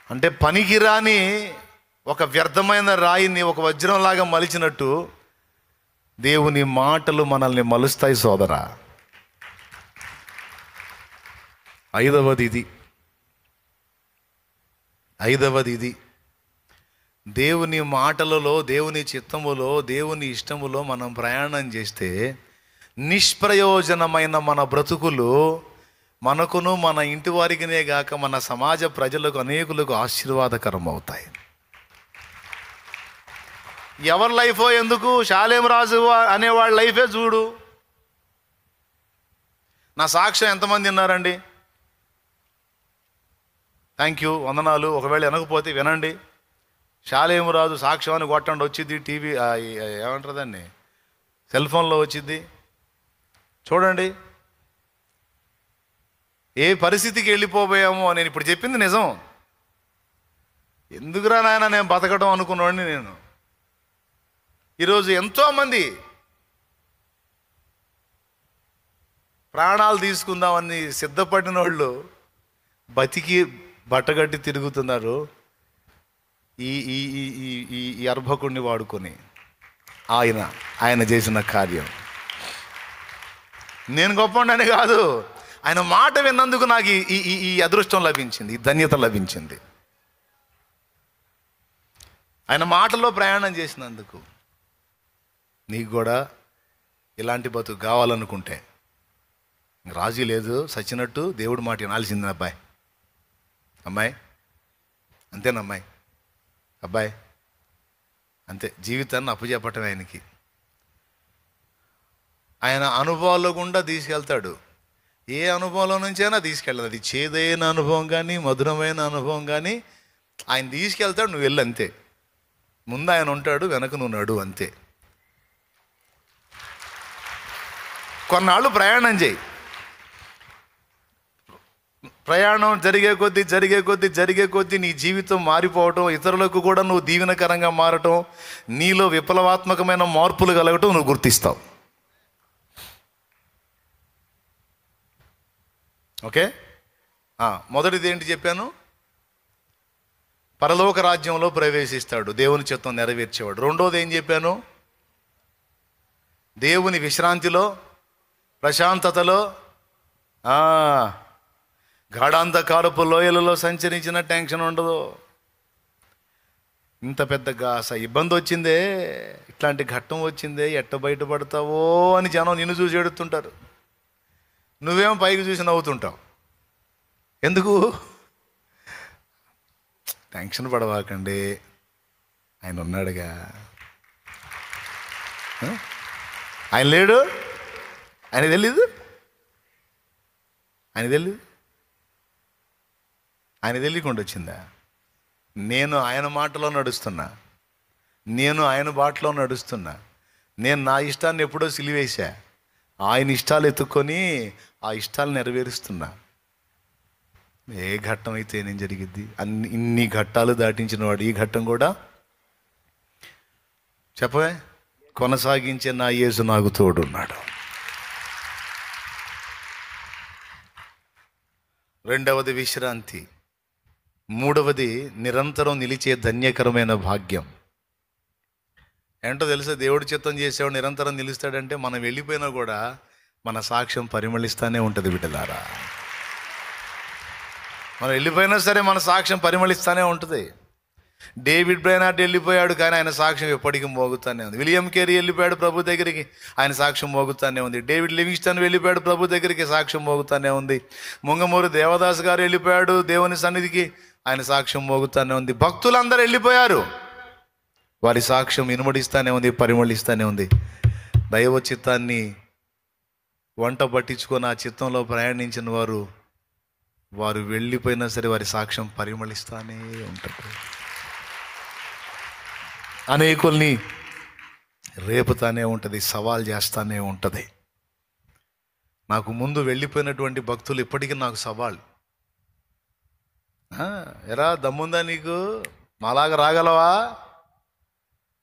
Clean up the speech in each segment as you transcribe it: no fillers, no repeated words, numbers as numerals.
అంటే పనికిరాని ఒక వ్యర్థమైన రాయిని ఒక వజ్రంలాగా మలిచినట్టు దేవుని మాటలు మనల్ని మలుస్తాయి సోదరా. ఐదవది ఇది దేవుని మాటలలో, దేవుని చిత్తములో, దేవుని ఇష్టములో మనం ప్రయాణం చేస్తే నిష్ప్రయోజనమైన మన బ్రతుకులు మనకును మన ఇంటి వారికినే గాక మన సమాజ ప్రజలకు అనేకులకు ఆశీర్వాదకరం అవుతాయి. ఎవరి లైఫో ఎందుకు, షాలేం రాజు అనేవాళ్ళ లైఫే చూడు. నా సాక్ష్యం ఎంతమంది విన్నారండి? థ్యాంక్ యూ, వందనాలు. ఒకవేళ వినకపోతే వినండి. షాలేం రాజు సాక్ష్యాన్ని కొట్టండి, వచ్చింది టీవీ, ఏమంటారు దాన్ని, సెల్ ఫోన్లో వచ్చింది చూడండి. ఏ పరిస్థితికి వెళ్ళిపోయామో. నేను ఇప్పుడు చెప్పింది నిజం. ఎందుకురా నాయన నేను బతకడం అనుకున్నాడిని నేను. ఈరోజు ఎంతోమంది ప్రాణాలు తీసుకుందామని సిద్ధపడిన వాళ్ళు బతికి బట్టగట్టి తిరుగుతున్నారు. ఈ ఈ ఈ ఈ అర్భకుడిని వాడుకొని ఆయన చేసిన కార్యం. నేను గొప్పవాడిని కాదు, ఆయన మాట విన్నందుకు నాకు ఈ అదృష్టం లభించింది, ఈ ధన్యత లభించింది. ఆయన మాటలో ప్రయాణం చేసినందుకు. నీకు కూడా ఇలాంటి బతుకు కావాలనుకుంటే రాజీ లేదు, సచ్చినట్టు దేవుడి మాట వినాల్సింది. అమ్మాయి అంతేనమ్మాయి, అబ్బాయి అంతే. జీవితాన్ని అప్పచెప్పటం ఆయనకి. ఆయన అనుభవాల్లో గుండా తీసుకెళ్తాడు. ఏ అనుభవంలో నుంచైనా తీసుకెళ్ళదు. అది చేదైన అనుభవం కానీ మధురమైన అనుభవం కానీ ఆయన తీసుకెళ్తాడు. నువ్వు వెళ్ళు అంతే. ముందు ఆయన ఉంటాడు, వెనక నువ్వు నడు అంతే. కొన్నాళ్ళు ప్రయాణం చేయి. ప్రయాణం జరిగే కొద్దీ నీ జీవితం మారిపోవటం, ఇతరులకు కూడా నువ్వు దీవెనకరంగా మారటం, నీలో విప్లవాత్మకమైన మార్పులు కలగటం నువ్వు గుర్తిస్తావు. ఓకే. మొదటిది ఏంటి చెప్పాను? పరలోక రాజ్యంలో ప్రవేశిస్తాడు, దేవుని చిత్తం నెరవేర్చేవాడు. రెండోది ఏం చెప్పాను? దేవుని విశ్రాంతిలో, ప్రశాంతతలో, గాఢాంధకారపు లోయలలో సంచరించిన టెన్షన్ ఉండదు. ఇంత పెద్ద ఇబ్బంది వచ్చిందే, ఇట్లాంటి ఘట్టం వచ్చిందే, ఎట్ట బయటపడతావో అని జనం నిన్ను చూసి ఎడుతుంటారు. నువ్వేమో పైకి చూసి నవ్వుతుంటావు. ఎందుకు? టెన్షన్ పడవాకండి, ఆయన ఉన్నాడుగా. ఆయన లేడు, ఆయన తెలీదు, ఆయన తెలియకుండా వచ్చిందా? నేను ఆయన మాటలో నడుస్తున్నా, నేను ఆయన బాటలో నడుస్తున్నా. నేను నా ఇష్టాన్ని ఎప్పుడో సిలివేశా, ఆయన ఇష్టాలు ఎత్తుక్కొని ఆ ఇష్టాలు నెరవేరుస్తున్నా. ఏ ఘట్టం అయితే నేను జరిగిద్ది. ఇన్ని ఘట్టాలు దాటించిన వాడు ఈ ఘట్టం కూడా చెప్పవే కొనసాగించే నా యేసు నాకు తోడున్నాడు. రెండవది విశ్రాంతి. మూడవది నిరంతరం నిలిచే ధన్యకరమైన భాగ్యం. ఏంటో తెలుసా? దేవుడి చిత్తం చేసేవాడు నిరంతరం నిలుస్తాడంటే మనం వెళ్ళిపోయినా కూడా మన సాక్ష్యం పరిమళిస్తూనే ఉంటుంది బిడ్డలారా. మనం వెళ్ళిపోయినా సరే మన సాక్ష్యం పరిమళిస్తూనే ఉంటుంది. డేవిడ్ బ్రైనార్డ్ వెళ్ళిపోయాడు కానీ ఆయన సాక్ష్యం ఎప్పటికీ మోగుతూనే ఉంది. విలియం కేరీ వెళ్ళిపోయాడు ప్రభు దగ్గరికి, ఆయన సాక్ష్యం మోగుతూనే ఉంది. డేవిడ్ లివింగ్స్టన్ వెళ్ళిపోయాడు ప్రభు దగ్గరికి, సాక్ష్యం మోగుతూనే ఉంది. ముంగమూరు దేవదాస్ గారు వెళ్ళిపోయాడు దేవుని సన్నిధికి, ఆయన సాక్ష్యం మోగుతూనే ఉంది. భక్తులందరూ వెళ్ళిపోయారు, వారి సాక్ష్యం ఇనుమడిస్తూనే ఉంది, పరిమళిస్తూనే ఉంది. దైవ చిత్తాన్ని వంట పట్టించుకొని ఆ చిత్తంలో ప్రయాణించిన వారు వెళ్ళిపోయినా సరే వారి సాక్ష్యం పరిమళిస్తూనే ఉంటుంది. అనేకుల్ని రేపుతానే ఉంటుంది, సవాల్ చేస్తానే ఉంటుంది. నాకు ముందు వెళ్ళిపోయినటువంటి భక్తులు ఇప్పటికీ నాకు సవాల్. ఎరా దమ్ముందా నీకు, మాలాగా రాగలవా?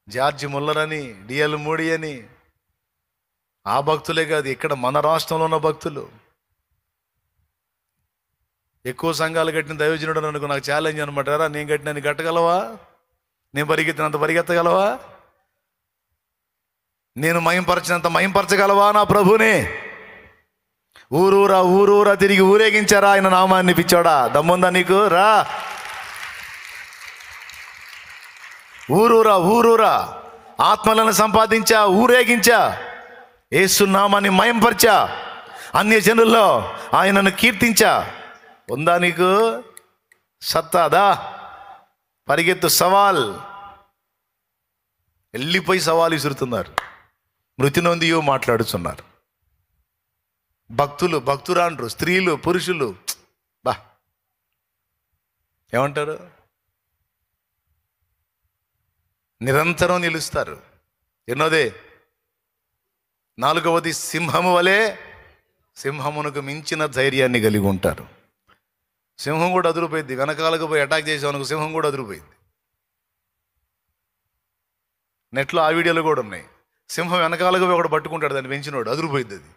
జార్జి ముల్లర్ అని, డిఎల్ మూడి అని, ఆ భక్తులే కాదు, ఇక్కడ మన రాష్ట్రంలో ఉన్న భక్తులు ఎక్కువ సంఘాలు కట్టిన దైవజనుడు అనుకో, నాకు ఛాలెంజ్ అనమాట. రా, నేను కట్టిన కట్టగలవా? నేను పరిగెత్తినంత పరిగెత్తగలవా? నేను మయంపరచినంత మయంపరచగలవా నా ప్రభుని? ఊరూరా తిరిగి ఊరేగించారా ఆయన నామాన్ని? పిచ్చోడా, దమ్ముందా నీకు? రా, ఊరూరా ఆత్మలను సంపాదించా, ఊరేగించా, యేసు నామాన్ని మయంపరిచా, అన్య జనుల్లో ఆయనను కీర్తించా. ఉందా నీకు సత్తాదా? పరిగెత్తు, సవాల్. వెళ్ళిపోయి సవాల్ విసురుతున్నారు, మృతి నొందియో మాట్లాడుతున్నారు. భక్తురాండ్రు, స్త్రీలు, పురుషులు బా ఏమంటారు? నిరంతరం నిలుస్తారు. ఎన్నోదే? 4వది, సింహము వలె, సింహమునకు మించిన ధైర్యాన్ని కలిగి ఉంటారు. సింహం కూడా అదురుపోయింది. వెనకాలకు పోయి అటాక్ చేసేవనుకు సింహం కూడా అదురుపోయింది. నెట్లో ఆ వీడియోలు కూడా ఉన్నాయి. సింహం వెనకాలకు పోయి ఒకడు పట్టుకుంటాడు, దాన్ని పెంచినోడు, అదురుపోయింది అది.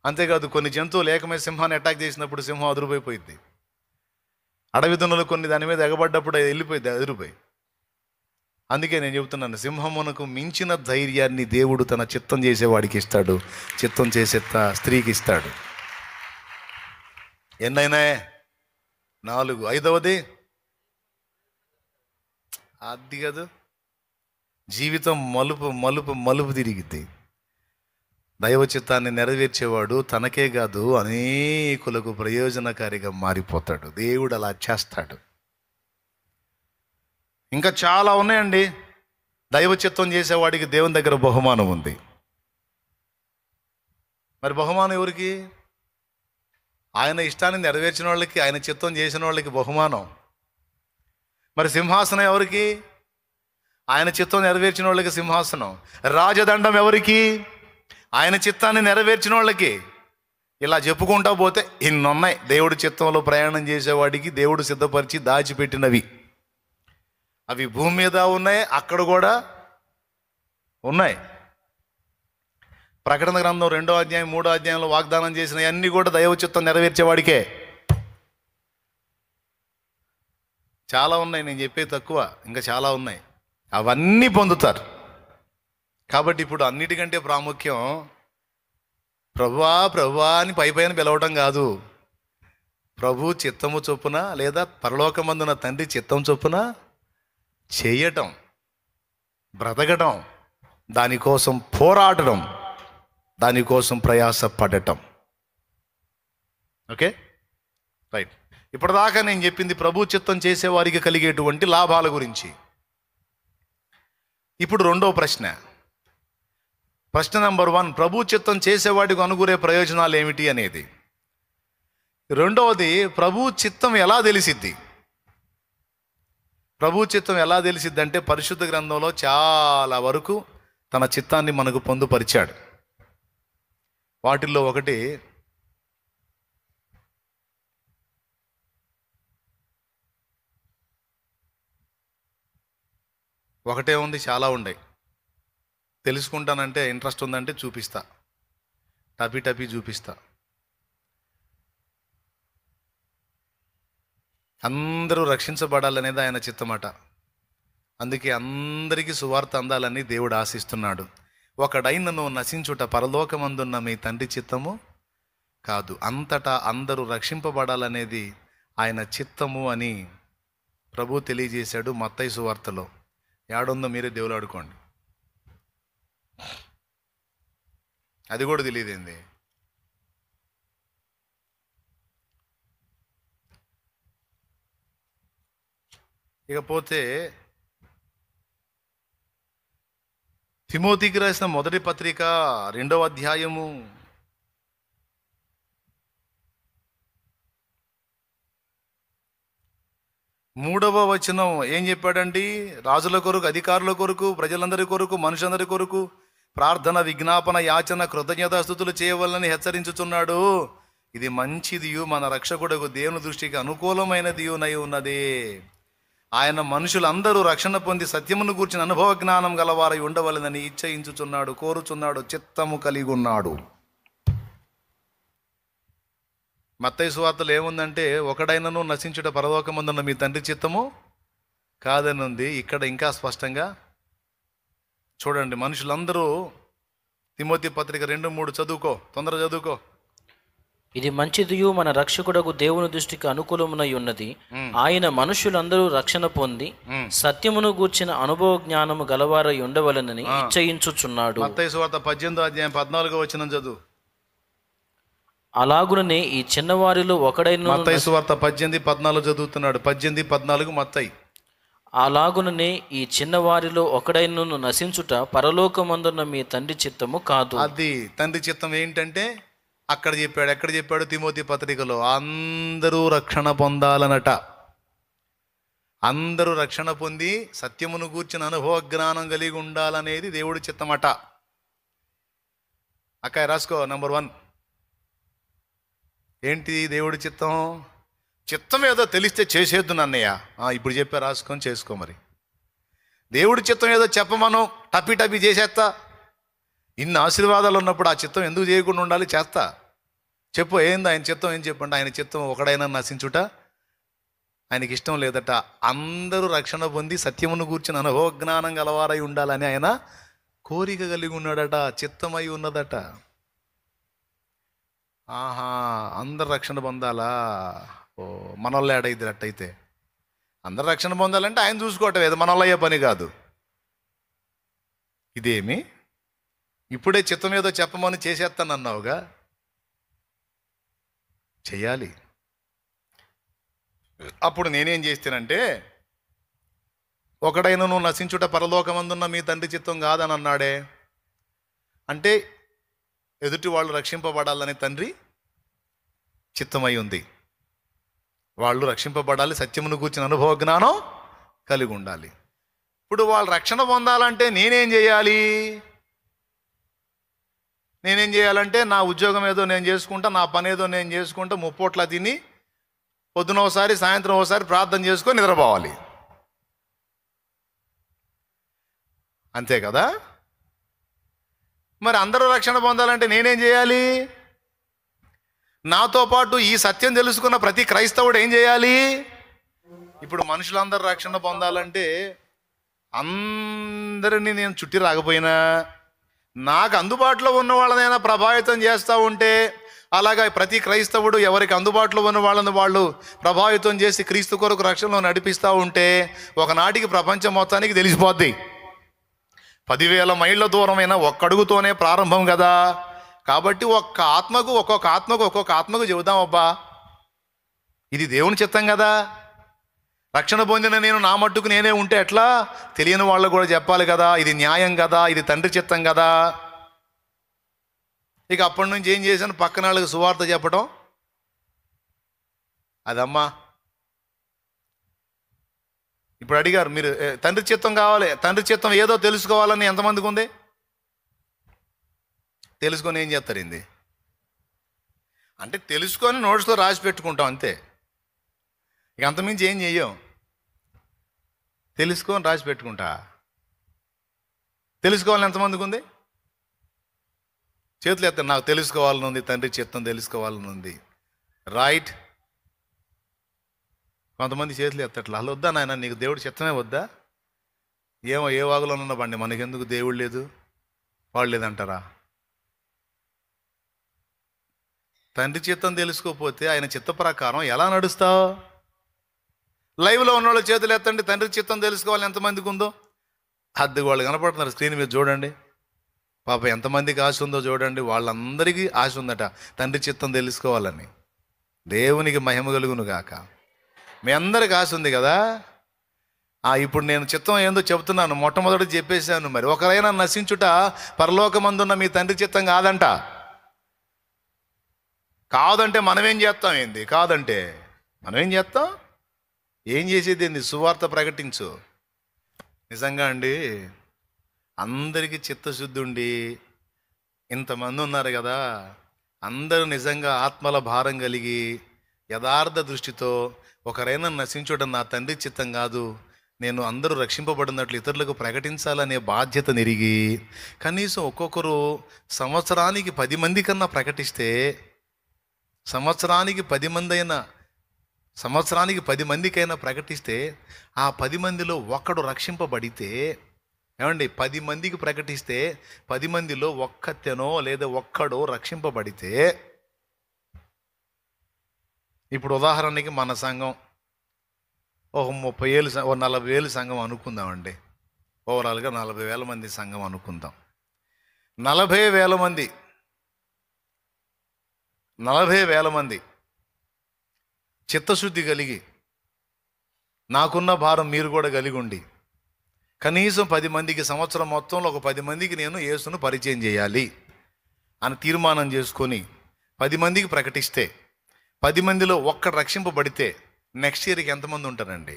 అంతేకాదు, కొన్ని జంతువులు ఏకమై సింహాన్ని అటాక్ చేసినప్పుడు సింహం అదురుపోయిపోయింది. అడవి దున్నలు కొన్ని దాని మీద ఎగబడ్డప్పుడు వెళ్ళిపోయింది, అదురుపోయి. అందుకే నేను చెబుతున్నాను, సింహమునకు మించిన ధైర్యాన్ని దేవుడు తన చిత్తం చేసేవాడికి ఇస్తాడు, చిత్తం చేసే స్త్రీకి ఇస్తాడు. ఎన్నైనా 4. 5వది అది కాదు, జీవితం మలుపు తిరిగిద్ది. దైవ చిత్తాన్ని నెరవేర్చేవాడు తనకే కాదు అనేకులకు ప్రయోజనకారిగా మారిపోతాడు. దేవుడు అలా చేస్తాడు. ఇంకా చాలా ఉన్నాయండి. దైవ చిత్తం చేసేవాడికి దేవుని దగ్గర బహుమానం ఉంది. మరి బహుమానం ఎవరికి? ఆయన ఇష్టాన్ని నెరవేర్చిన వాళ్ళకి, ఆయన చిత్తం చేసిన వాళ్ళకి బహుమానం. మరి సింహాసనం ఎవరికి? ఆయన చిత్తం నెరవేర్చిన వాళ్ళకి సింహాసనం. రాజదండం ఎవరికి? ఆయన చిత్తాన్ని నెరవేర్చిన వాళ్ళకి. ఇలా చెప్పుకుంటా పోతే ఇన్నున్నాయి దేవుడి చిత్తంలో ప్రయాణం చేసేవాడికి దేవుడు సిద్ధపరిచి దాచిపెట్టినవి. అవి భూమి మీద ఉన్నాయి, అక్కడ కూడా ఉన్నాయి. ప్రకటన గ్రంథం 2వ అధ్యాయం 3వ అధ్యాయంలో వాగ్దానం చేసిన అన్నీ కూడా దైవ చిత్తం నెరవేర్చేవాడికే. చాలా ఉన్నాయి, నేను చెప్పే తక్కువ, ఇంకా చాలా ఉన్నాయి. అవన్నీ పొందుతారు. కాబట్టి ఇప్పుడు అన్నిటికంటే ప్రాముఖ్యం ప్రభువా అని పైపైన పిలవటం కాదు. ప్రభు చిత్తము చొప్పున లేదా పరలోకమందున తండ్రి చిత్తం చొప్పున చేయటం, బ్రతకటం, దానికోసం పోరాడటం, దానికోసం ప్రయాసపడటం. Okay, right. ఇప్పటిదాకా నేను చెప్పింది ప్రభు చిత్తం చేసేవారికి కలిగేటువంటి లాభాల గురించి. ఇప్పుడు రెండవ ప్రశ్న నెంబర్ 1, ప్రభు చిత్తం చేసేవాడికి అనుగురే ప్రయోజనాలు ఏమిటి అనేది. రెండవది, ప్రభు చిత్తం ఎలా తెలిసిద్ది? ప్రభు చిత్తం ఎలా తెలిసిద్ది అంటే పరిశుద్ధ గ్రంథంలో చాలా వరకు తన చిత్తాన్ని మనకు పొందుపరిచాడు. వాటిల్లో ఒకటే ఉంది, చాలా ఉన్నాయి. తెలుసుకుంటానంటే ఇంట్రెస్ట్ ఉందంటే చూపిస్తా, టపీ చూపిస్తా. అందరూ రక్షించబడాలనేది ఆయన చిత్తమట. అందుకే అందరికీ సువార్త అందాలని దేవుడు ఆశిస్తున్నాడు. ఒకడైనను నశించుట పరలోకమందున్న మీ తండ్రి చిత్తము కాదు, అంతటా అందరూ రక్షింపబడాలనేది ఆయన చిత్తము అని ప్రభు తెలియజేశాడు మత్తయి సువార్తలో. ఏడుందో మీరే దేవులు ఆడుకోండి. అది కూడా తెలియదేంది? ఇకపోతే తిమోతికి రాసిన మొదటి పత్రిక 2వ అధ్యాయము 3వ వచనం ఏం చెప్పాడండి? రాజుల కొరకు, అధికారుల కొరకు, ప్రజలందరి కొరకు, మనుషులందరి కొరకు ప్రార్థన, విజ్ఞాపన, యాచన, కృతజ్ఞతాస్తుతులు చేయవలనని హెచ్చరించుచున్నాడు. ఇది మంచిదియు మన రక్షకుడకు దేవుని దృష్టికి అనుకూలమైనదియునై ఉన్నది. ఆయన మనుషులందరూ రక్షణ పొంది సత్యమును గూర్చిన అనుభవ జ్ఞానం గలవారై ఉండవలనని ఇచ్చయించుచున్నాడు, కోరుచున్నాడు, చిత్తము కలిగి ఉన్నాడు. మత్తయి సువార్తలో ఏముందంటే, ఒకడైనను నశించుట పరలోకమందున్న మీ తండ్రి చిత్తము కాదని ఉంది. ఇక్కడ ఇంకా స్పష్టంగా చూడండి. మనుషులందరూ తిమోతి పత్రిక 2:3 చదువుకో, తొందర చదువుకో. ఇది మంచిదియు మన రక్షకుడకు దేవుని దృష్టికి అనుకూలమునై ఉన్నది. ఆయన మనుషులందరూ రక్షణ పొంది సత్యమును గూర్చిన అనుభవ జ్ఞానము గలవారై ఉండవలనని ఇచ్చయించుచున్నాడు. మత్తయి సువార్త 18:14 చదువు. అలాగుననే ఈ చిన్నవారిలో ఒకడైన మత్తయి సువార్త 18:14 చదువుతున్నాడు. 18:14 మత్తయి. అలాగుననే ఈ చిన్నవారిలో ఒకడైనను నశించుట పరలోకమందున్న మీ తండ్రి చిత్తము కాదు. అది తండ్రి చిత్తం ఏంటంటే అక్కడ చెప్పాడు. ఎక్కడ చెప్పాడు? తిమోతి పత్రికలో అందరూ రక్షణ పొందాలనట. అందరూ రక్షణ పొంది సత్యమును గూర్చిన అనుభవ జ్ఞానం కలిగి ఉండాలనేది దేవుడి చిత్తమట. అక్క రాసుకో. నంబర్ 1 ఏంటి దేవుడి చిత్తం? చిత్తం ఏదో తెలిస్తే చేసేద్దు నన్నయ్య. ఇప్పుడు చెప్పా, రాసుకొని చేసుకో. మరి దేవుడి చిత్తం ఏదో చెప్పమను, టపి టపి చేసేస్తా. ఇన్ని ఆశీర్వాదాలు ఉన్నప్పుడు ఆ చిత్తం ఎందుకు చేయకుండా ఉండాలి? చేస్తా. చెప్పు, ఏంది ఆయన చిత్తం? ఏం చెప్పండి. ఆయన చిత్తం ఒకడైనా నశించుట ఆయనకి ఇష్టం లేదట. అందరూ రక్షణ పొంది సత్యమును కూర్చుని అనుభవ జ్ఞానం గలవారై ఉండాలని ఆయన కోరిక కలిగి ఉన్నాడట, చిత్తమై ఉన్నదట. ఆహా, అందరు రక్షణ పొందాలా? ఓ, మనోళ్ళు ఏడైతే అట్టయితే అందరు రక్షణ పొందాలంటే ఆయన చూసుకోవటం ఏదో మనోళ్ళు అయ్యే పని కాదు. ఇదేమి ఇప్పుడే చిత్తం ఏదో చెప్పమని చేసేస్తానన్నావుగా, చెయ్యాలి. అప్పుడు నేనేం చేస్తానంటే, ఒకడైనను నశించుట పరలోకమందున్న మీ తండ్రి చిత్తం కాదని అన్నాడే అంటే ఎదుటి వాళ్ళు రక్షింపబడాలని తండ్రి చిత్తమై ఉంది. వాళ్ళు రక్షింపబడాలి, సత్యమును కూర్చిన అనుభవ జ్ఞానం కలిగి ఉండాలి. ఇప్పుడు వాళ్ళు రక్షణ పొందాలంటే నేనేం చేయాలి? నేనేం చేయాలంటే నా ఉద్యోగం ఏదో నేను చేసుకుంటా, నా పని ఏదో నేను చేసుకుంటా, ముప్పోట్లా తిని పొద్దున ఒకసారి సాయంత్రం ఒకసారి ప్రార్థన చేసుకొని నిద్రపోవాలి. అంతే కదా? మరి అందరూ రక్షణ పొందాలంటే నేనేం చేయాలి? నాతో పాటు ఈ సత్యం తెలుసుకున్న ప్రతి క్రైస్తవుడు ఏం చేయాలి? ఇప్పుడు మనుషులందరూ రక్షణ పొందాలంటే అందరినీ నేను చుట్టి రాకపోయినా నాకు అందుబాటులో ఉన్న వాళ్ళనైనా ప్రభావితం చేస్తూ ఉంటే, అలాగా ప్రతి క్రైస్తవుడు ఎవరికి అందుబాటులో ఉన్న వాళ్ళని వాళ్ళు ప్రభావితం చేసి క్రీస్తు కొరకు రక్షణలో నడిపిస్తూ ఉంటే ఒకనాటికి ప్రపంచం మొత్తానికి తెలిసిపోద్ది. 10,000 మైళ్ళ దూరమైన ఒక్కడుగుతోనే ప్రారంభం కదా. కాబట్టి ఒక్కొక్క ఆత్మకు చెబుదాం, అబ్బా ఇది దేవుని చిత్తం కదా. రక్షణ పొందిన నేను నా మట్టుకు నేనే ఉంటే ఎట్లా? తెలియని వాళ్ళకు కూడా చెప్పాలి కదా, ఇది న్యాయం కదా, ఇది తండ్రి చిత్తం కదా. ఇక అప్పటి నుంచి ఏం చేశాను? పక్కన వాళ్ళకి సువార్త చెప్పడం. అదమ్మా ఇప్పుడు అడిగారు మీరు, తండ్రి చిత్తం కావాలి, తండ్రి చిత్తం ఏదో తెలుసుకోవాలని ఎంతమందికి ఉంది? తెలుసుకొని ఏం చేస్తారు? ఏంది అంటే తెలుసుకొని నోట్స్లో రాసి పెట్టుకుంటాం అంతే. ఇక అంతమించి ఏం చెయ్యం. తెలుసుకొని రాసి పెట్టుకుంటా. తెలుసుకోవాలని ఎంతమందికి ఉంది? చేతులు ఎత్తాను. నాకు తెలుసుకోవాలని ఉంది, తండ్రి చిత్తం తెలుసుకోవాలని ఉంది. రైట్. కొంతమంది చేతులు ఎత్తట్లా. అలా వద్దా నాయన, నీకు దేవుడి చిత్తమే వద్దా? ఏమో ఏ వాగులో ఉన్న బండి, మనకెందుకు దేవుడు లేదు వాడు లేదంటారా? తండ్రి చిత్తం తెలుసుకోకపోతే ఆయన చిత్త ప్రకారం ఎలా నడుస్తావు? లైవ్లో ఉన్న వాళ్ళు చేతులు ఎత్తండి, తండ్రి చిత్తం తెలుసుకోవాలి ఎంతమందికి ఉందో. వాళ్ళు కనపడుతున్నారు స్క్రీన్ మీద, చూడండి. పాప ఎంతమందికి ఆశ ఉందో చూడండి. వాళ్ళందరికీ ఆశ ఉందట తండ్రి చిత్తం తెలుసుకోవాలని. దేవునికి మహిమ కలుగును గాక. మీ అందరికి ఆశ ఉంది కదా. ఇప్పుడు నేను చిత్తం ఏందో చెబుతున్నాను. మొట్టమొదటి చెప్పేశాను. మరి ఒకరైనా నశించుట పరలోకమందున్న మీ తండ్రి చిత్తం కాదంట. కాదంటే మనమేం చేస్తాం? ఏంది కాదంటే మనమేం చేస్తాం? ఏం చేసేది ఏంది? సువార్త ప్రకటించు. నిజంగా అండి, అందరికీ చిత్తశుద్ధి ఉండి ఇంతమంది ఉన్నారు కదా, అందరూ నిజంగా ఆత్మల భారం కలిగి యథార్థ దృష్టితో ఒకరైనా నశించడం నా తండ్రి చిత్తం కాదు, నేను అందరూ రక్షింపబడినట్లు ఇతరులకు ప్రకటించాలనే బాధ్యత నిరిగి కనీసం ఒక్కొక్కరు సంవత్సరానికి 10 మంది కన్నా ప్రకటిస్తే సంవత్సరానికి 10 మంది అయినా, సంవత్సరానికి 10 మందికైనా ప్రకటిస్తే ఆ 10 మందిలో ఒక్కడు రక్షింపబడితే, ఏమండి 10 మందికి ప్రకటిస్తే 10 మందిలో ఒక్కతెనో లేదా ఒక్కడో రక్షింపబడితే, ఇప్పుడు ఉదాహరణకి మన సంఘం ఒక 30,000 ఓ 40,000 సంఘం అనుకుందామండి. ఓవరాల్గా 40,000 మంది సంఘం అనుకుందాం. 40,000 మంది 40,000 మంది చిత్తశుద్ధి కలిగి, నాకున్న భారం మీరు కూడా కలిగి ఉండి, కనీసం 10 మందికి సంవత్సరం మొత్తంలో ఒక 10 మందికి నేను యేసును పరిచయం చేయాలి అని తీర్మానం చేసుకొని 10 మందికి ప్రకటిస్తే, 10 మందిలో ఒక్కడు రక్షింపబడితే నెక్స్ట్ ఇయర్కి ఎంతమంది ఉంటారండి?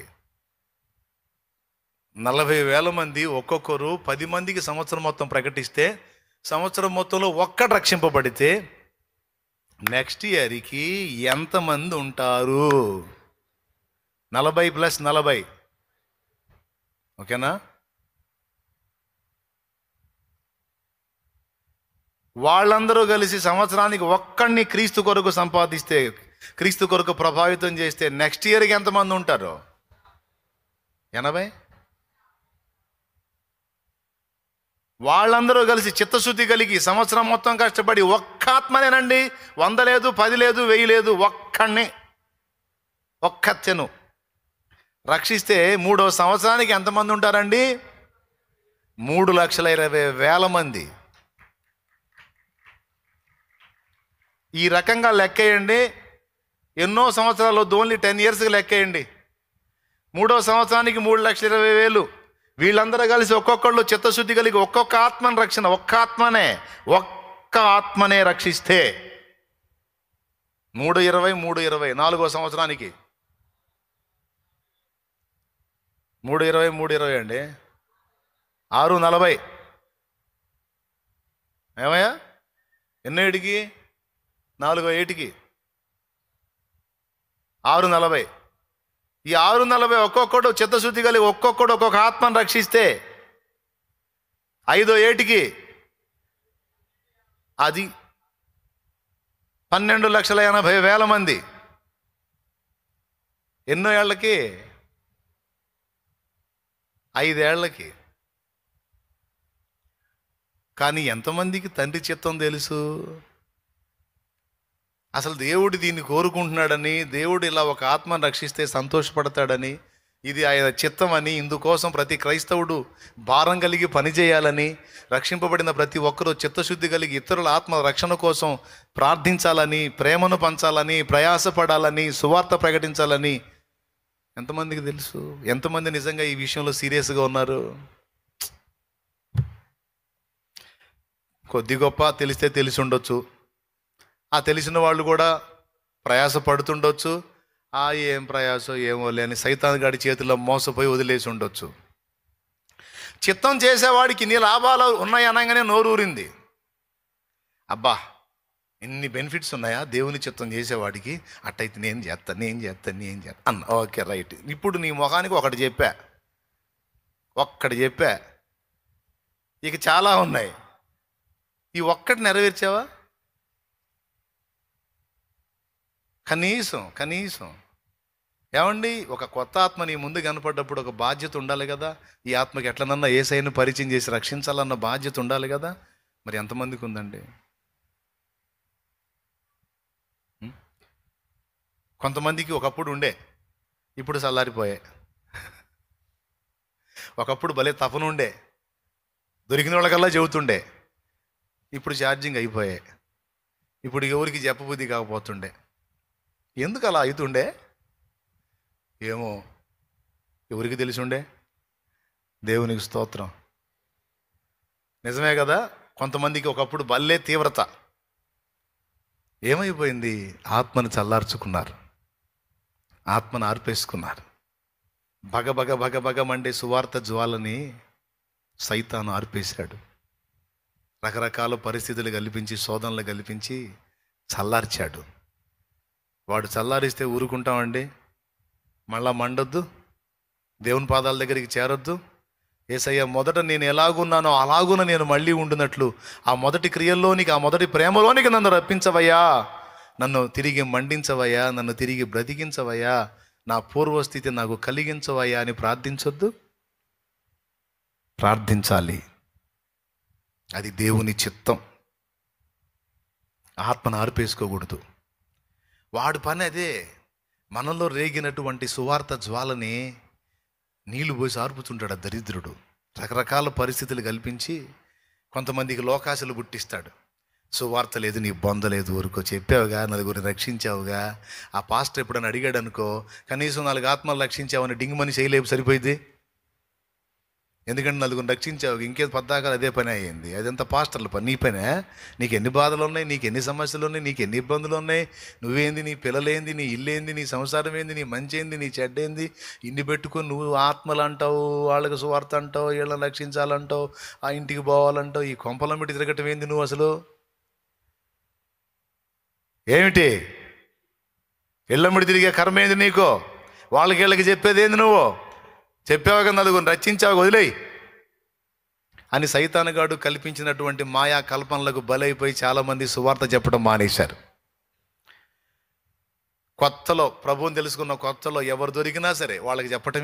40,000 మంది ఒక్కొక్కరు 10 మందికి సంవత్సరం మొత్తం ప్రకటిస్తే, సంవత్సరం మొత్తంలో ఒక్కడు రక్షింపబడితే నెక్స్ట్ ఇయర్కి ఎంతమంది ఉంటారు? 40 + 40, ఓకేనా? వాళ్ళందరూ కలిసి సంవత్సరానికి ఒక్కడిని క్రీస్తు కొరకు సంపాదిస్తే, క్రీస్తు కొరకు ప్రభావితం చేస్తే నెక్స్ట్ ఇయర్కి ఎంతమంది ఉంటారు? 80. వాళ్ళందరూ కలిసి చిత్తశుద్ధి కలిగి సంవత్సరం మొత్తం కష్టపడి ఒక్క ఆత్మనేనండి, 100 లేదు, 10 లేదు, 1000 లేదు, ఒక్కడిని, ఒక్కతెను రక్షిస్తే 3వ సంవత్సరానికి ఎంతమంది ఉంటారండి? 3,20,000 మంది. ఈ రకంగా లెక్కేయండి. ఎన్నో సంవత్సరాలు, ఓన్లీ 10 ఇయర్స్కి లెక్కేయండి. 3వ సంవత్సరానికి 3,20,000. వీళ్ళందరూ కలిసి ఒక్కొక్కళ్ళు చిత్తశుద్ధి కలిగి ఒక్క ఆత్మనే రక్షిస్తే 3,20,3,20 4వ సంవత్సరానికి 3,20,3,20 అండి, 6,40. ఏమయ్యా? ఎన్నో ఏటికి? 4వ ఏటికి 6,40. ఈ 6,40 ఒక్కొక్కడు చిత్తశుద్ధి కలిగి ఒక్కొక్కడు ఒక్కొక్క ఆత్మను రక్షిస్తే 5వ ఏటికి అది 12,80,000 మంది. ఎన్నో ఏళ్ళకి? 5 ఏళ్ళకి. కానీ ఎంతమందికి తండ్రి చిత్తం తెలుసు? అసలు దేవుడు దీన్ని కోరుకుంటున్నాడని, దేవుడు ఇలా ఒక ఆత్మను రక్షిస్తే సంతోషపడతాడని, ఇది ఆయన చిత్తం అని, ఇందుకోసం ప్రతి క్రైస్తవుడు భారం కలిగి పనిచేయాలని, రక్షింపబడిన ప్రతి ఒక్కరూ చిత్తశుద్ధి కలిగి ఇతరుల ఆత్మ రక్షణ కోసం ప్రార్థించాలని, ప్రేమను పంచాలని, ప్రయాసపడాలని, సువార్త ప్రకటించాలని ఎంతమందికి తెలుసు? ఎంతమంది నిజంగా ఈ విషయంలో సీరియస్గా ఉన్నారు? కొద్ది గొప్ప తెలిస్తే తెలిసి ఉండొచ్చు, ఆ తెలిసిన వాళ్ళు కూడా ప్రయాస పడుతుండొచ్చు. ఏం ప్రయాసో ఏమో లేని సైతాన్ గాడి చేతిలో మోసపోయి వదిలేసి ఉండొచ్చు. చిత్తం చేసేవాడికి ఇన్ని లాభాలు ఉన్నాయి అనగానే నోరూరింది. అబ్బా, ఇన్ని బెనిఫిట్స్ ఉన్నాయా దేవుని చిత్తం చేసేవాడికి, అట్టయితే నేను చేస్తాను అన్న. Okay, right. ఇప్పుడు నీ ముఖానికి ఒకటి చెప్పా, ఇక చాలా ఉన్నాయి. ఈ ఒక్కటి నెరవేర్చావా? కనీసం ఏమండి, ఒక కొత్త ఆత్మ నీ ముందు కనపడ్డప్పుడు ఒక బాధ్యత ఉండాలి కదా. ఈ ఆత్మకి ఎట్లనన్నా యేసయ్యను పరిచయం చేసి రక్షించాలన్న బాధ్యత ఉండాలి కదా. మరి ఎంతమందికి ఉందండి? కొంతమందికి ఒకప్పుడు ఉండే, ఇప్పుడు చల్లారిపోయాయి. ఒకప్పుడు భలే తపనుండే, దొరికిన వాళ్ళకల్లా చెబుతుండే, ఇప్పుడు ఛార్జింగ్ అయిపోయాయి. ఇప్పుడు ఎవరికి చెప్పబుద్ధి కాకపోతుండే. ఎందుకు అలా అవుతుండే ఏమో, ఎవరికి తెలిసి ఉండే? దేవునికి స్తోత్రం. నిజమే కదా. కొంతమందికి ఒకప్పుడు భలే తీవ్రత, ఏమైపోయింది? ఆత్మను చల్లార్చుకున్నారు, ఆత్మను ఆర్పేసుకున్నారు. భగ మండే సువార్త జ్వాలని సైతాను ఆర్పేశాడు. రకరకాల పరిస్థితులు కల్పించి, శోధనలు కల్పించి చల్లార్చాడు. వాడు చల్లారిస్తే ఊరుకుంటామండి? మళ్ళా మండొద్దు, దేవుని పాదాల దగ్గరికి చేరొద్దు. యేసయ్య మొదట నేను ఎలాగున్నానో అలాగున నేను మళ్ళీ ఉండునట్లు ఆ మొదటి క్రియల్లోనికి, ఆ మొదటి ప్రేమలోనికి నన్ను రప్పించవయ్యా, నన్ను తిరిగి మండించవయ్యా, నన్ను తిరిగి బ్రతికించవయ్యా, నా పూర్వస్థితి నాకు కలిగించవయ్యా అని ప్రార్థించొద్దు, ప్రార్థించాలి. అది దేవుని చిత్తం. ఆత్మను ఆర్పేసుకోకూడదు. వాడు పని అదే. మనలో రేగినటువంటి సువార్త జ్వాలని నీళ్లు పోసి ఆర్పుతుంటాడు ఆ దరిద్రుడు. రకరకాల పరిస్థితులు కల్పించి కొంతమందికి లోకాశలు పుట్టిస్తాడు. సువార్త లేదు, నీ బొంద లేదు, ఊరుకో, చెప్పావుగా, నలుగురిని రక్షించావుగా. ఆ పాస్టర్ ఎప్పుడైనా అడిగాడు అనుకో, కనీసం 4 ఆత్మలు రక్షించావని డింగుమని చేయలేపు, సరిపోయింది. ఎందుకంటే నలుగురిని రక్షించావు, ఇంకేది పద్దాకాలు అదే పని అయ్యింది. అదంతా పాస్టర్ల పని. నీ పనే. నీకు ఎన్ని బాధలు ఉన్నాయి, నీకు ఎన్ని సమస్యలు ఉన్నాయి, నీకు ఎన్ని ఇబ్బందులు ఉన్నాయి, నువ్వేంది, నీ పిల్లలేంది, నీ ఇల్లు ఏంది, నీ సంసారం ఏంది, నీ మంచి ఏంది, నీ చెడ్డ ఏంది, ఇన్ని పెట్టుకొని నువ్వు ఆత్మలు అంటావు, వాళ్ళకి సువార్త అంటావు, వీళ్ళని రక్షించాలంటావు, ఆ ఇంటికి పోవాలంటావు. ఈ కొంపలమిటి తిరగటం ఏంది నువ్వు అసలు? ఏమిటి ఇళ్ళమిడి తిరిగే కర్మ ఏంది నీకు? వాళ్ళకి వీళ్ళకి చెప్పేది ఏంది? నువ్వు చెప్పావు కదా, నలుగురిని రక్షించావు, వదిలేయి అని సైతానుగాడు కల్పించినటువంటి మాయా కల్పనలకు బలైపోయి చాలామంది సువార్త చెప్పడం మానేశారు. కొత్తలో ప్రభువుని తెలుసుకున్న కొత్తలో ఎవరు దొరికినా సరే వాళ్ళకి చెప్పటం.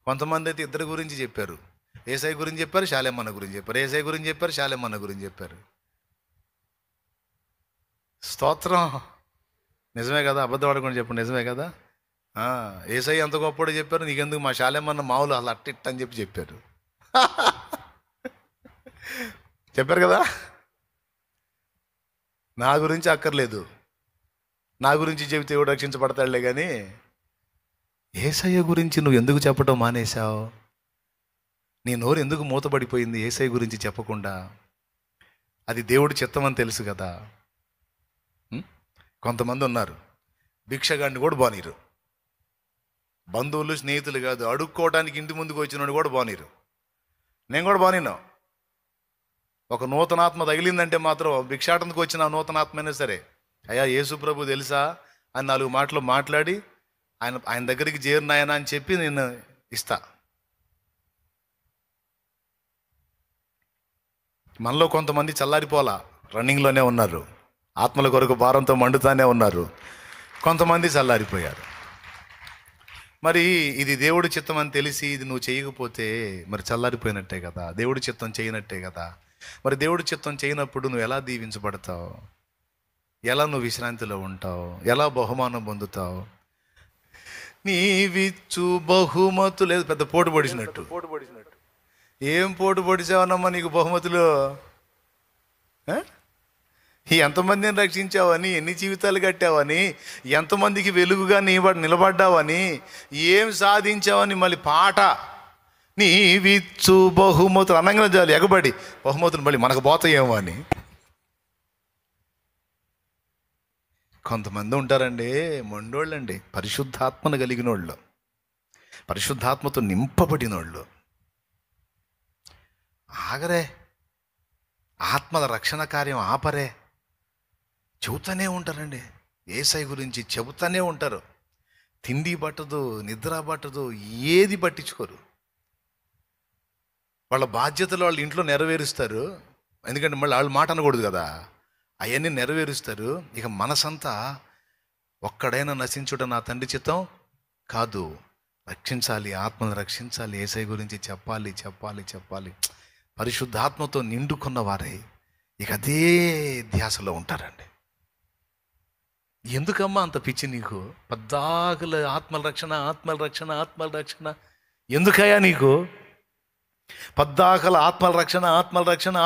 కొంతమంది అయితే ఇద్దరి గురించి చెప్పారు. యేసయ్య గురించి చెప్పారు, శాలేమన్న గురించి చెప్పారు. యేసయ్య గురించి చెప్పారు, శాలేమన్న గురించి చెప్పారు. స్తోత్రం. నిజమే కదా? అబద్ధం ఆడకుండా చెప్పండి, నిజమే కదా? యేసయ్య అంత గొప్పడు చెప్పారు, నీకెందుకు మా శాలేమన్న మావులు అలా అట్టిట్ అని చెప్పారు. చెప్పారు కదా? నా గురించి అక్కర్లేదు, నా గురించి చెబితే ఎవడు రక్షించబడతాడులే, కానీ యేసయ్య గురించి నువ్వు ఎందుకు చెప్పటం మానేశావు? నీ నోరు ఎందుకు మూతపడిపోయింది యేసయ్య గురించి చెప్పకుండా? అది దేవుడి చిత్తం అని తెలుసు కదా. కొంతమంది ఉన్నారు, భిక్షగాడిని కూడా బానీరు. బంధువులు స్నేహితులు కాదు, అడుక్కోవడానికి ఇంటి ముందుకు వచ్చినోడు కూడా బానీరు. నేను కూడా బానినా. ఒక నూతనాత్మ తగిలిందంటే మాత్రం భిక్షాటనకు వచ్చిన నూతనాత్మ అయినా సరే, అయ్యా యేసు ప్రభు తెలుసా అని 4 మాటలు మాట్లాడి ఆయన దగ్గరికి చేరినాయనా అని చెప్పి నేను ఇస్తా. మనలో కొంతమంది చల్లారిపోలా, రన్నింగ్లోనే ఉన్నారు, ఆత్మల కొరకు భారంతో మండుతానే ఉన్నారు. కొంతమంది చల్లారిపోయారు. మరి ఇది దేవుడి చిత్తం అని తెలిసి ఇది నువ్వు చేయకపోతే మరి చల్లారిపోయినట్టే కదా, దేవుడి చిత్తం చేయనట్టే కదా. మరి దేవుడి చిత్తం చేయనప్పుడు నువ్వు ఎలా దీవించబడతావు? ఎలా నువ్వు విశ్రాంతిలో ఉంటావు? ఎలా బహుమానం పొందుతావు? నీవిచ్చు బహుమతులు లేదు, పెద్ద పోటు పొడిచినట్టు. ఏం పోటు పొడిచావన్నమ్మా నీకు బహుమతులు? ఎంతమందిని రక్షించావని, ఎన్ని జీవితాలు కట్టావని, ఎంతమందికి వెలుగుగా నిలబడ్డావని, ఏం సాధించావని మళ్ళీ పాట. నీవిచ్చు బహుమతులు అనగానే చాలు ఎగబడి బహుమతులు మళ్ళీ మనకు పోతాయేమో అని. కొంతమంది ఉంటారండి, మొండోళ్ళండి, పరిశుద్ధాత్మను కలిగిన వాళ్ళు, పరిశుద్ధాత్మతో నింపబడినోళ్ళు. ఆగరే, ఆత్మల రక్షణ కార్యం ఆపరే, చెబుతూనే ఉంటారండి. యేసయ్య గురించి చెబుతూనే ఉంటారు. తిండి పట్టదు, నిద్ర పట్టదు, ఏది పట్టించుకోరు. వాళ్ళ బాధ్యతలు వాళ్ళ ఇంట్లో నెరవేరుస్తారు. ఎందుకంటే మళ్ళీ వాళ్ళ మాట అనకూడదు కదా, అవన్నీ నెరవేరుస్తారు. ఇక మనసంతా ఒక్కడైనా నశించుట నా తండ్రి చిత్తం కాదు, రక్షించాలి, ఆత్మను రక్షించాలి, యేసయ్య గురించి చెప్పాలి. పరిశుద్ధాత్మతో నిండుకున్న వారే ఇక అదే ధ్యాసలో ఉంటారండి. ఎందుకమ్మా అంత పిచ్చి నీకు? పద్దాకుల ఆత్మల రక్షణ ఎందుకయ్యా నీకు? పద్దాకల ఆత్మల రక్షణ,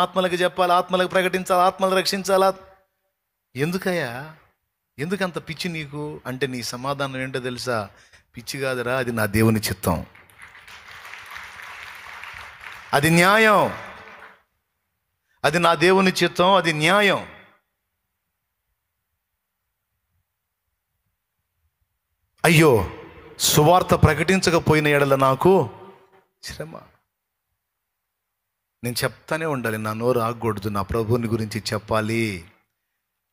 ఆత్మలకు చెప్పాలి, ఆత్మలకు ప్రకటించాలి, ఆత్మలు రక్షించాలా? ఎందుకయ్యా? ఎందుకంత పిచ్చి నీకు అంటే నీ సమాధానం ఏంటో తెలుసా? పిచ్చి కాదురా, అది నా దేవుని చిత్తం, అది న్యాయం, అది నా దేవుని చిత్తం, అది న్యాయం. అయ్యో, సువార్త ప్రకటించకపోయిన ఎడల నాకు శ్రమ. నేను చెప్తానే ఉండాలి, నా నోరు ఆగకూడదు, నా ప్రభువుని గురించి చెప్పాలి,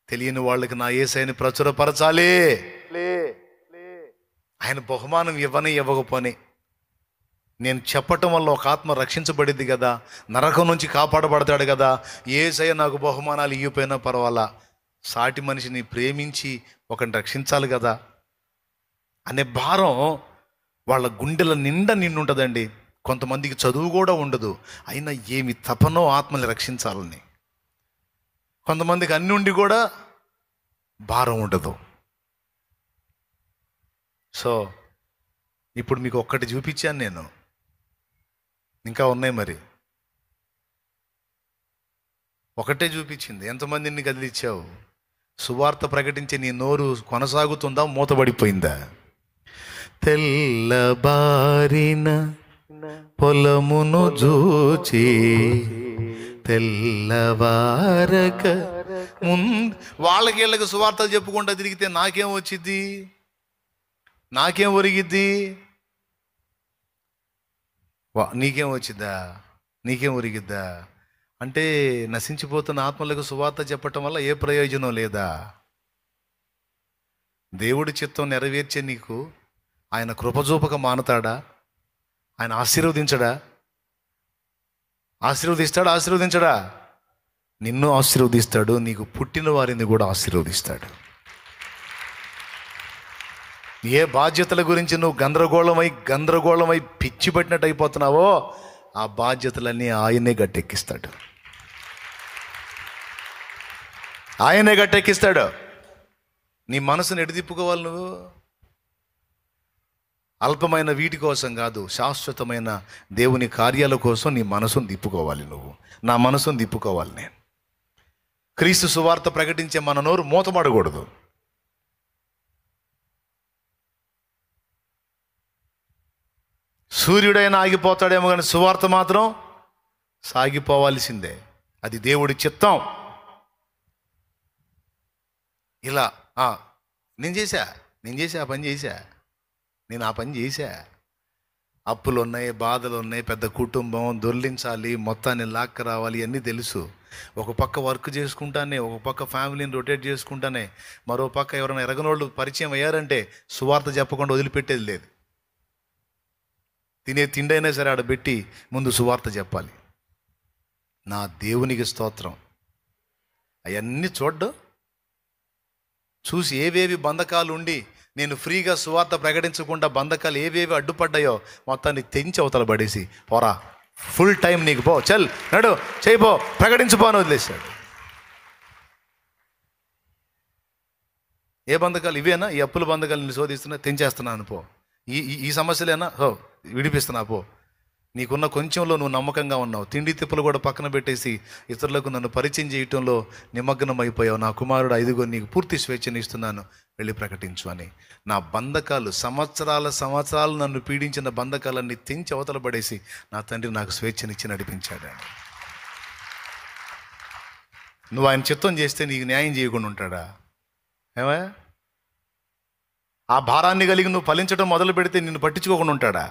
తెలియని వాళ్ళకి నా యేసయ్యని ప్రచురపరచాలి. ఆయన బహుమానం ఇవ్వకపోని నేను చెప్పటం వల్ల ఒక ఆత్మ రక్షించబడిద్ది కదా, నరకం నుంచి కాపాడబడతాడు కదా, యేసయ్య నాకు బహుమానాలు ఇవ్వపోయినా పర్వాలా, సాటి మనిషిని ప్రేమించి ఒకరిని రక్షించాలి కదా అనే భారం వాళ్ళ గుండెల నిండా నిండుంటుందండి. కొంతమందికి చదువు కూడా ఉండదు, అయినా ఏమి తపనో ఆత్మని రక్షించాలని. కొంతమందికి అన్ని ఉండి కూడా భారం ఉండదు. సో ఇప్పుడు మీకు ఒక్కటి చూపించాను నేను, ఇంకా ఉన్నాయి మరి. ఒకటే చూపించింది, ఎంతమందిని కదిలిచ్చావు? సువార్త ప్రకటించే నీ నోరు కొనసాగుతుందా, మూతబడిపోయిందా? తెల్లబారిన పొలమును జూచి తెల్లవారక వాళ్ళకి వీళ్ళకి సువార్తలు చెప్పుకుంటా తిరిగితే నాకేం వచ్చిద్ది, నాకేం ఒరిగిద్ది? నీకేం వచ్చిద్దా, నీకేం ఒరిగిద్దా? అంటే నశించిపోతున్న ఆత్మలకు సువార్త చెప్పటం వల్ల ఏ ప్రయోజనం లేదా? దేవుడి చిత్తం నెరవేర్చే నీకు ఆయన కృపజూపక మానతాడా? ఆయన ఆశీర్వదించడా? ఆశీర్వదించడా? నిన్ను ఆశీర్వదిస్తాడు, నీకు పుట్టిన వారిని కూడా ఆశీర్వదిస్తాడు. ఏ బాధ్యతల గురించి నువ్వు గందరగోళమై పిచ్చి పెట్టినట్టు అయిపోతున్నావో ఆ బాధ్యతలన్నీ ఆయనే గట్టెక్కిస్తాడు. ఆయనే గట్టెక్కిస్తాడు. నీ మనసును ఎడిదిప్పుకోవాలి నువ్వు. అల్పమైన వీటి కోసం కాదు, శాశ్వతమైన దేవుని కార్యాల కోసం నీ మనసును తిప్పుకోవాలి నువ్వు. నా మనసును తిప్పుకోవాలి నేను. క్రీస్తు సువార్త ప్రకటించే మన నోరు మూతపడకూడదు. సూర్యుడైనా ఆగిపోతాడేమో కానీ సువార్త మాత్రం సాగిపోవాల్సిందే. అది దేవుడి చిత్తం. ఇలా నేను చేశా ఆ పని చేశా, నేను ఆ పని చేశా. అప్పులు ఉన్నాయి, బాధలు ఉన్నాయి, పెద్ద కుటుంబం, దొర్లించాలి, మొత్తాన్ని లాక్క రావాలి, అన్నీ తెలుసు. ఒక పక్క వర్క్ చేసుకుంటానే, ఒక పక్క ఫ్యామిలీని రొటేట్ చేసుకుంటానే, మరో పక్క ఎవరైనా ఎరగనోళ్ళు పరిచయం అయ్యారంటే సువార్త చెప్పకుండా వదిలిపెట్టేది లేదు. తినే తిండైనా సరే ఆడబెట్టి ముందు సువార్త చెప్పాలి. నా దేవునికి స్తోత్రం. అవన్నీ చూసి ఏవేవి బంధకాలు ఉండి నేను ఫ్రీగా సువార్త ప్రకటించకుండా బంధకాలు ఏవేవి అడ్డుపడ్డాయో మొత్తాన్ని తెంచి అవతల పడేసి, పోరా ఫుల్ టైం నీకు, పో చల్ నడు చేయిపో ప్రకటించిపోని వదిలేశాడు. ఏ బంధకాలు ఇవేనా? ఈ అప్పుల బంధకాలు నేను శోధిస్తున్నా, తెంచేస్తున్నాను పో. ఈ సమస్యలేనా? విడిపిస్తున్నా పో. నీకున్న కొంచెంలో నువ్వు నమ్మకంగా ఉన్నావు. తిండి తిప్పులు కూడా పక్కన పెట్టేసి ఇతరులకు నన్ను పరిచయం చేయటంలో నిమగ్నం అయిపోయావు. నా కుమారుడు, ఐదుగో నీకు పూర్తి స్వేచ్ఛని ఇస్తున్నాను, వెళ్ళి ప్రకటించు అని. నా బంధకాలు, సంవత్సరాలు నన్ను పీడించిన బంధకాలన్నీ తెంచి అవతల పడేసి నా తండ్రి నాకు స్వేచ్ఛనిచ్చి నడిపించాడు. నువ్వు ఆయన చిత్తం చేస్తే నీకు న్యాయం చేయకుండా ఉంటాడా? ఏమా? ఆ భారాన్ని కలిగి నువ్వు ఫలించడం మొదలు పెడితే నిన్ను పట్టించుకోకుండా ఉంటాడా?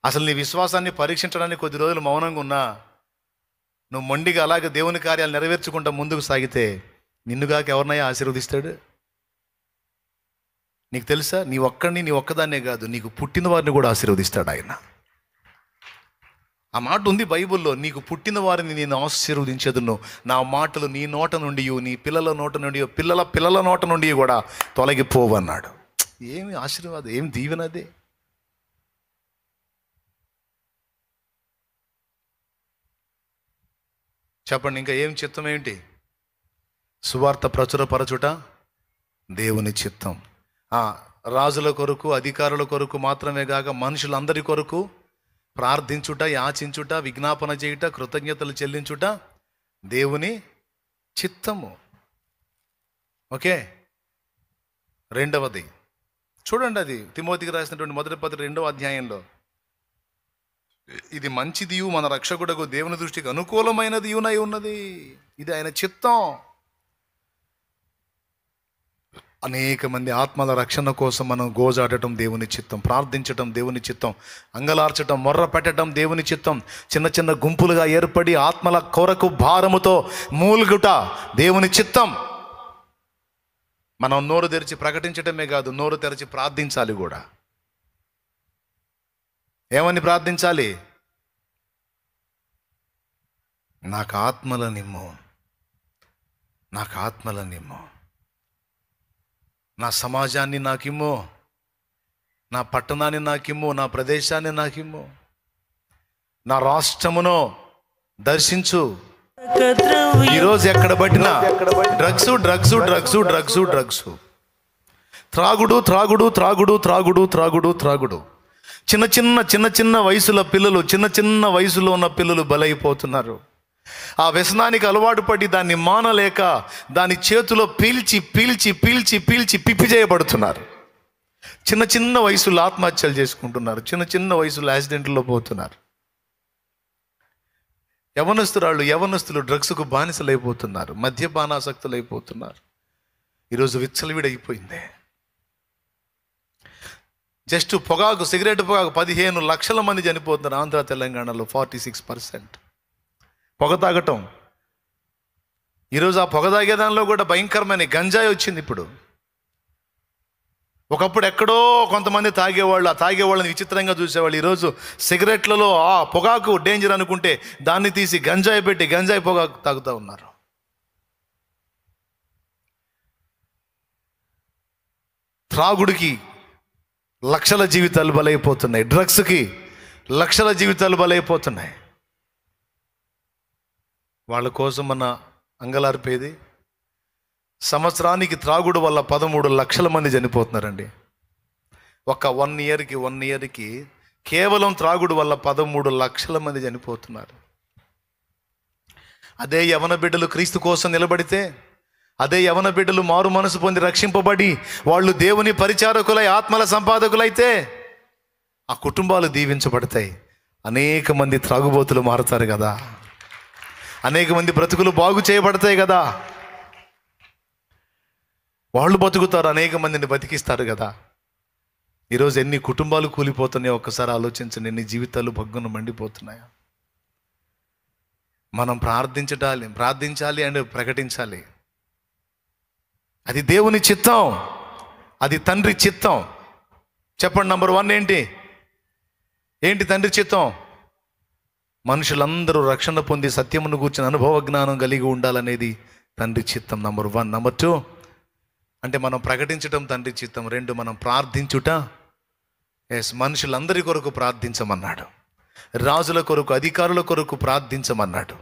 అసలు నీ విశ్వాసాన్ని పరీక్షించడానికి కొద్ది రోజులు మౌనంగా ఉన్నా, నువ్వు మొండిగా అలాగే దేవుని కార్యాలు నెరవేర్చుకుంటా ముందుకు సాగితే నిన్నుగాక ఎవరినైనా ఆశీర్వదిస్తాడు? నీకు తెలుసా? నీ ఒక్కదాన్నే కాదు, నీకు పుట్టిన వారిని కూడా ఆశీర్వదిస్తాడు ఆయన. ఆ మాట ఉంది బైబిల్లో, నీకు పుట్టిన వారిని నేను ఆశీర్వదించదును, నా మాటలు నీ నోట నుండి, నీ పిల్లల నోట నుండి, పిల్లల నోట నుండి కూడా తొలగిపోవన్నాడు. ఏమి ఆశీర్వాదం, ఏమి దీవెనది! చెప్పండి, ఇంకా ఏం చిత్తం ఏంటి? సువార్త ప్రచురపరచుట దేవుని చిత్తం. రాజుల కొరకు, అధికారుల కొరకు మాత్రమే కాక మనుషులందరి కొరకు ప్రార్థించుట, యాచించుట, విజ్ఞాపన చేయుట, కృతజ్ఞతలు చెల్లించుట దేవుని చిత్తము. ఓకే. రెండవది చూడండి, అది తిమోతికి రాసినటువంటి మొదటి పత్రిక 2వ అధ్యాయంలో, ఇది మంచిదియు మన రక్షకుడకు దేవుని దృష్టికి అనుకూలమైనది యునై ఉన్నది. ఇది ఆయన చిత్తం. అనేక మంది ఆత్మల రక్షణ కోసం మనం గోజాడటం దేవుని చిత్తం, ప్రార్థించటం దేవుని చిత్తం, అంగలార్చటం, మొర్ర పెట్టడం దేవుని చిత్తం, చిన్న చిన్న గుంపులుగా ఏర్పడి ఆత్మల కొరకు భారముతో మూలుగుట దేవుని చిత్తం. మనం నోరు తెరిచి ప్రకటించటమే కాదు, నోరు తెరిచి ప్రార్థించాలి కూడా. ఏమని ప్రార్థించాలి? నాకు ఆత్మలనిమ్ము, నాకు ఆత్మలనిమ్ము, నా సమాజాన్ని నాకిమ్ము, నా పట్టణాన్ని నాకిమ్ము, నా ప్రదేశాన్ని నాకిమ్ము, నా రాష్ట్రమును దర్శించు. ఈరోజు ఎక్కడ పట్టినా drugs drugs drugs drugs drugs, త్రాగుడు త్రాగుడు త్రాగుడు త్రాగుడు త్రాగుడు త్రాగుడు. చిన్న చిన్న చిన్న చిన్న వయసుల పిల్లలు, చిన్న చిన్న వయసులో ఉన్న పిల్లలు బలైపోతున్నారు. ఆ వ్యసనానికి అలవాటు పడి దాన్ని మానలేక దాని చేతిలో పీల్చి పీల్చి పీల్చి పీల్చి పిప్పి చేయబడుతున్నారు. చిన్న చిన్న వయసులో ఆత్మహత్యలు చేసుకుంటున్నారు, చిన్న చిన్న వయసులో యాక్సిడెంట్లో పోతున్నారు. యవనస్తులు డ్రగ్స్కు బానిసలైపోతున్నారు, మద్యపానాసక్తులు అయిపోతున్నారు. ఈరోజు విచ్చలవిడైపోయింది. జస్ట్ పొగాకు, సిగరెట్ పొగాకు 15 లక్షల మంది చనిపోతున్నారు ఆంధ్ర తెలంగాణలో. 46% పొగ తాగటం. ఈరోజు ఆ పొగ తాగేదానిలో కూడా భయంకరమైన గంజాయి వచ్చింది. ఇప్పుడు ఒకప్పుడు ఎక్కడో కొంతమంది తాగేవాళ్ళు, ఆ తాగేవాళ్ళని విచిత్రంగా చూసేవాళ్ళు. ఈరోజు సిగరెట్లలో ఆ పొగాకు డేంజర్ అనుకుంటే దాన్ని తీసి గంజాయి పెట్టి గంజాయి పొగాకు తాగుతూ ఉన్నారు. త్రాగుడికి లక్షల జీవితాలు బలైపోతున్నాయి, డ్రగ్స్కి లక్షల జీవితాలు బలైపోతున్నాయి. వాళ్ళ కోసం మన అంగలార్పేది. సంవత్సరానికి త్రాగుడు వల్ల 13 లక్షల మంది చనిపోతున్నారండి. ఒక 1 ఇయర్కి కేవలం త్రాగుడు వల్ల 13 లక్షల మంది చనిపోతున్నారు. అదే యవన బిడ్డలు క్రీస్తు కోసం నిలబడితే, అదే యవన బిడ్డలు మారు మనసు పొంది రక్షింపబడి వాళ్ళు దేవుని పరిచారకులై ఆత్మల సంపాదకులైతే ఆ కుటుంబాలు దీవించబడతాయి. అనేక మంది త్రాగుబోతులు మారుతారు కదా, అనేక మంది బ్రతుకులు బాగు చేయబడతాయి కదా, వాళ్ళు బతుకుతారు, అనేక మందిని బతికిస్తారు కదా. ఈరోజు ఎన్ని కుటుంబాలు కూలిపోతున్నాయో ఒక్కసారి ఆలోచించండి, ఎన్ని జీవితాలు భగ్గున మండిపోతున్నాయో. మనం ప్రార్థించాలి అండ్ ప్రకటించాలి. అది దేవుని చిత్తం, అది తండ్రి చిత్తం. చెప్పండి, నంబర్ 1 ఏంటి తండ్రి చిత్తం? మనుషులందరూ రక్షణ పొంది సత్యమును కూర్చుని అనుభవ జ్ఞానం కలిగి ఉండాలనేది తండ్రి చిత్తం, నంబర్ 1. నంబర్ 2 అంటే మనం ప్రకటించటం తండ్రి చిత్తం. 2 మనం ప్రార్థించుట. మనుషులందరి కొరకు ప్రార్థించమన్నాడు, రాజుల కొరకు అధికారుల కొరకు ప్రార్థించమన్నాడు,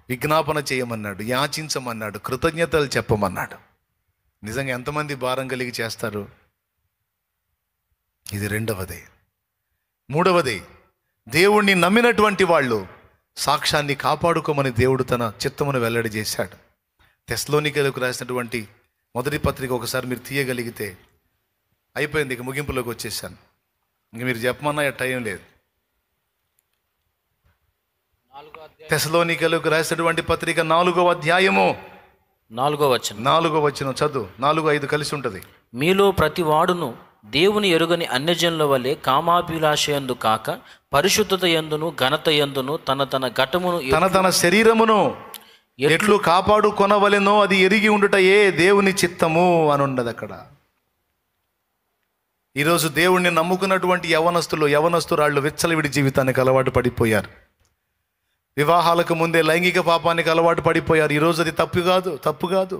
విజ్ఞాపన చేయమన్నాడు, యాచించమన్నాడు, కృతజ్ఞతలు చెప్పమన్నాడు. నిజంగా ఎంతమంది భారం కలిగి చేస్తారు? ఇది 2వది. 3వది, దేవుణ్ణి నమ్మినటువంటి వాళ్ళు సాక్ష్యాన్ని కాపాడుకోమని దేవుడు తన చిత్తమును వెల్లడి చేశాడు. తెస్సలోనికీయులకు రాసినటువంటి మొదటి పత్రిక ఒకసారి మీరు తీయగలిగితే అయిపోయింది. ఇక ముగింపులోకి వచ్చేసాను. ఇంక మీరు చెప్పమన్నా టైం లేదు. తెస్సలోనికీయులకు రాసినటువంటి పత్రిక 4వ అధ్యాయము 4వ వచనం చదువు. 4-5 కలిసి ఉంటుంది. మీలో ప్రతి వాడును దేవుని ఎరుగని అన్యజనుల వలె కామాభిలాషయందు కాక పరిశుద్ధత యందును ఘనత యందును తన ఘటమును తన శరీరమును ఎట్లు కాపాడుకొనవలెనో అది ఎరిగి ఉండుటయే దేవుని చిత్తము అని ఉన్నది అక్కడ. ఈరోజు దేవుణ్ణి నమ్ముకున్నటువంటి యవనస్తురాళ్ళు విచ్చలవిడి జీవితానికి అలవాటు పడిపోయారు. వివాహాలకు ముందే లైంగిక పాపానికి అలవాటు పడిపోయారు. ఈరోజు అది తప్పు కాదు.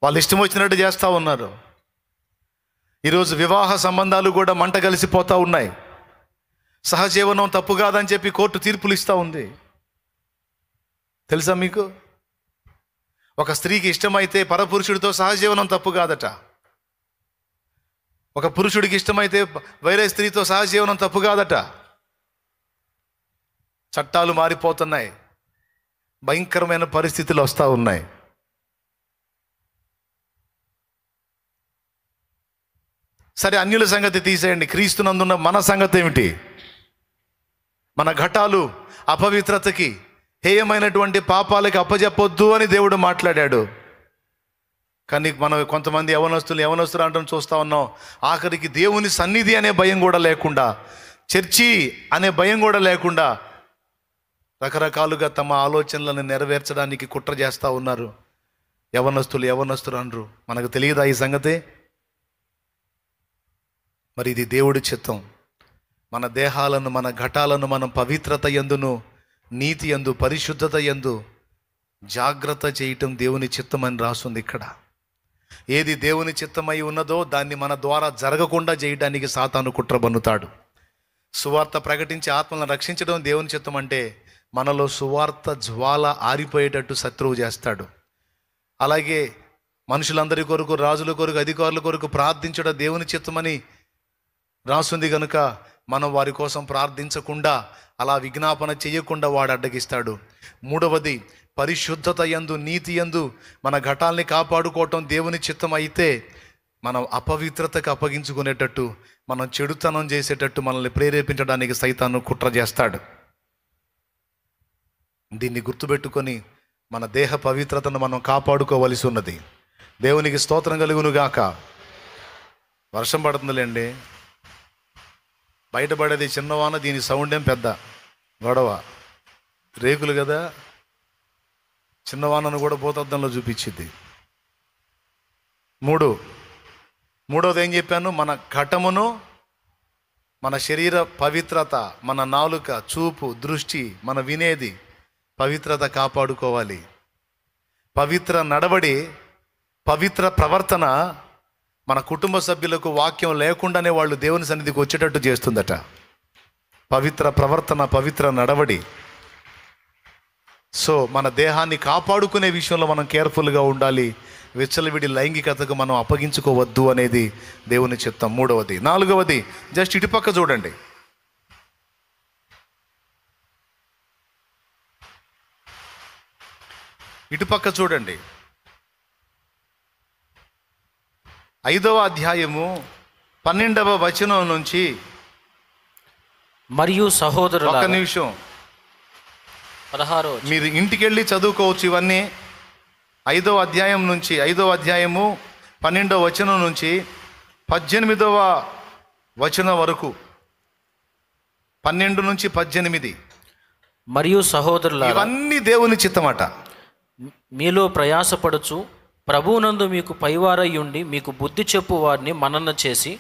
వాళ్ళు ఇష్టం వచ్చినట్టు చేస్తూ ఉన్నారు. ఈరోజు వివాహ సంబంధాలు కూడా మంట కలిసిపోతూ ఉన్నాయి. సహజీవనం తప్పు కాదని చెప్పి కోర్టు తీర్పులు ఇస్తూ ఉంది. తెలుసా మీకు? ఒక స్త్రీకి ఇష్టమైతే పరపురుషుడితో సహజీవనం తప్పు కాదట. ఒక పురుషుడికి ఇష్టమైతే వేరే స్త్రీతో సహజీవనం తప్పు కాదట. చట్టాలు మారిపోతున్నాయి, భయంకరమైన పరిస్థితులు వస్తూ ఉన్నాయి. సరే, అన్యుల సంగతి తీసేయండి, క్రీస్తునందున్న మన సంగతి ఏమిటి? మన ఘటాలు అపవిత్రతకి, హేయమైనటువంటి పాపాలకి అప్పజెప్పొద్దు అని దేవుడు మాట్లాడాడు. కానీ మనం కొంతమంది యవనస్తులు అంటాం చూస్తూ ఉన్నాం. ఆఖరికి దేవుని సన్నిధి అనే భయం కూడా లేకుండా, చర్చి అనే భయం కూడా లేకుండా రకరకాలుగా తమ ఆలోచనలను నెరవేర్చడానికి కుట్ర చేస్తూ ఉన్నారు. యవనస్తులు అనరు. మనకు తెలియదా ఈ సంగతి? మరి ఇది దేవుడి చిత్తం. మన దేహాలను, మన ఘటాలను మనం పవిత్రత యందును, నీతి యందు, పరిశుద్ధత యందు జాగ్రత్త చేయటం దేవుని చిత్తం అని రాస్తుంది ఇక్కడ. ఏది దేవుని చిత్తమై ఉన్నదో దాన్ని మన ద్వారా జరగకుండా చేయడానికి సాతాను కుట్ర బన్నుతాడు. సువార్త ప్రకటించి ఆత్మలను రక్షించడం దేవుని చిత్తం అంటే మనలో సువార్త జ్వాల ఆరిపోయేటట్టు శత్రువు చేస్తాడు. అలాగే మనుషులందరి కొరకు, రాజుల కొరకు, అధికారుల కొరకు ప్రార్థించడం దేవుని చిత్తమని రాస్తుంది కనుక మనం వారి కోసం ప్రార్థించకుండా, అలా విజ్ఞాపన చేయకుండా వాడు అడ్డగిస్తాడు. మూడవది, పరిశుద్ధత యందు, నీతి యందు మన ఘటాల్ని కాపాడుకోవటం దేవుని చిత్తం అయితే మనం అపవిత్రతకు అప్పగించుకునేటట్టు, మనం చెడుతనం చేసేటట్టు మనల్ని ప్రేరేపించడానికి సైతాను కుట్ర చేస్తాడు. దీన్ని గుర్తుపెట్టుకొని మన దేహ పవిత్రతను మనం కాపాడుకోవలసి ఉన్నది. దేవునికి స్తోత్రం కలుగునుగాక. వర్షం పడుతుందిలేండి, బయటపడేది చిన్నవాన, దీని సౌండ్ ఏం పెద్ద గొడవ. రేకులు కదా, చిన్నవానను కూడా భూతద్దంలో చూపించింది. మూడవది ఏం చెప్పాను? మన ఘటమును, మన శరీర పవిత్రత, మన నాలుక, చూపు, దృష్టి, మన వినేది పవిత్రత కాపాడుకోవాలి. పవిత్ర నడవడి, పవిత్ర ప్రవర్తన మన కుటుంబ సభ్యులకు వాక్యం లేకుండానే వాళ్ళు దేవుని సన్నిధికి వచ్చేటట్టు చేస్తుందట. పవిత్ర ప్రవర్తన, పవిత్ర నడవడి. సో మన దేహాన్ని కాపాడుకునే విషయంలో మనం కేర్ఫుల్గా ఉండాలి. విచ్చలవిడి లైంగికతకు మనం అప్పగించుకోవద్దు అనేది దేవుని చిత్తం. మూడవది. నాలుగవది, జస్ట్ ఇటుపక్క చూడండి. ఇటుపక్క చూడండి. 5వ అధ్యాయము 12వ వచనం నుంచి. మరియు సహోదరులారా, ఒక్క నిమిషం, 16 మీరు ఇంటికి వెళ్ళి చదువుకోవచ్చు ఇవన్నీ. 5వ అధ్యాయం నుంచి, 5వ అధ్యాయము 12వ వచనం నుంచి 18వ వచనం వరకు, 12 నుంచి 18. మరియు సహోదరులారా, ఇవన్నీ దేవుని చిత్తమట. మీలో ప్రయాసపడుచు ప్రభువునందు మీకు పైవారై ఉండి మీకు బుద్ధి చెప్పు వారిని మనన చేసి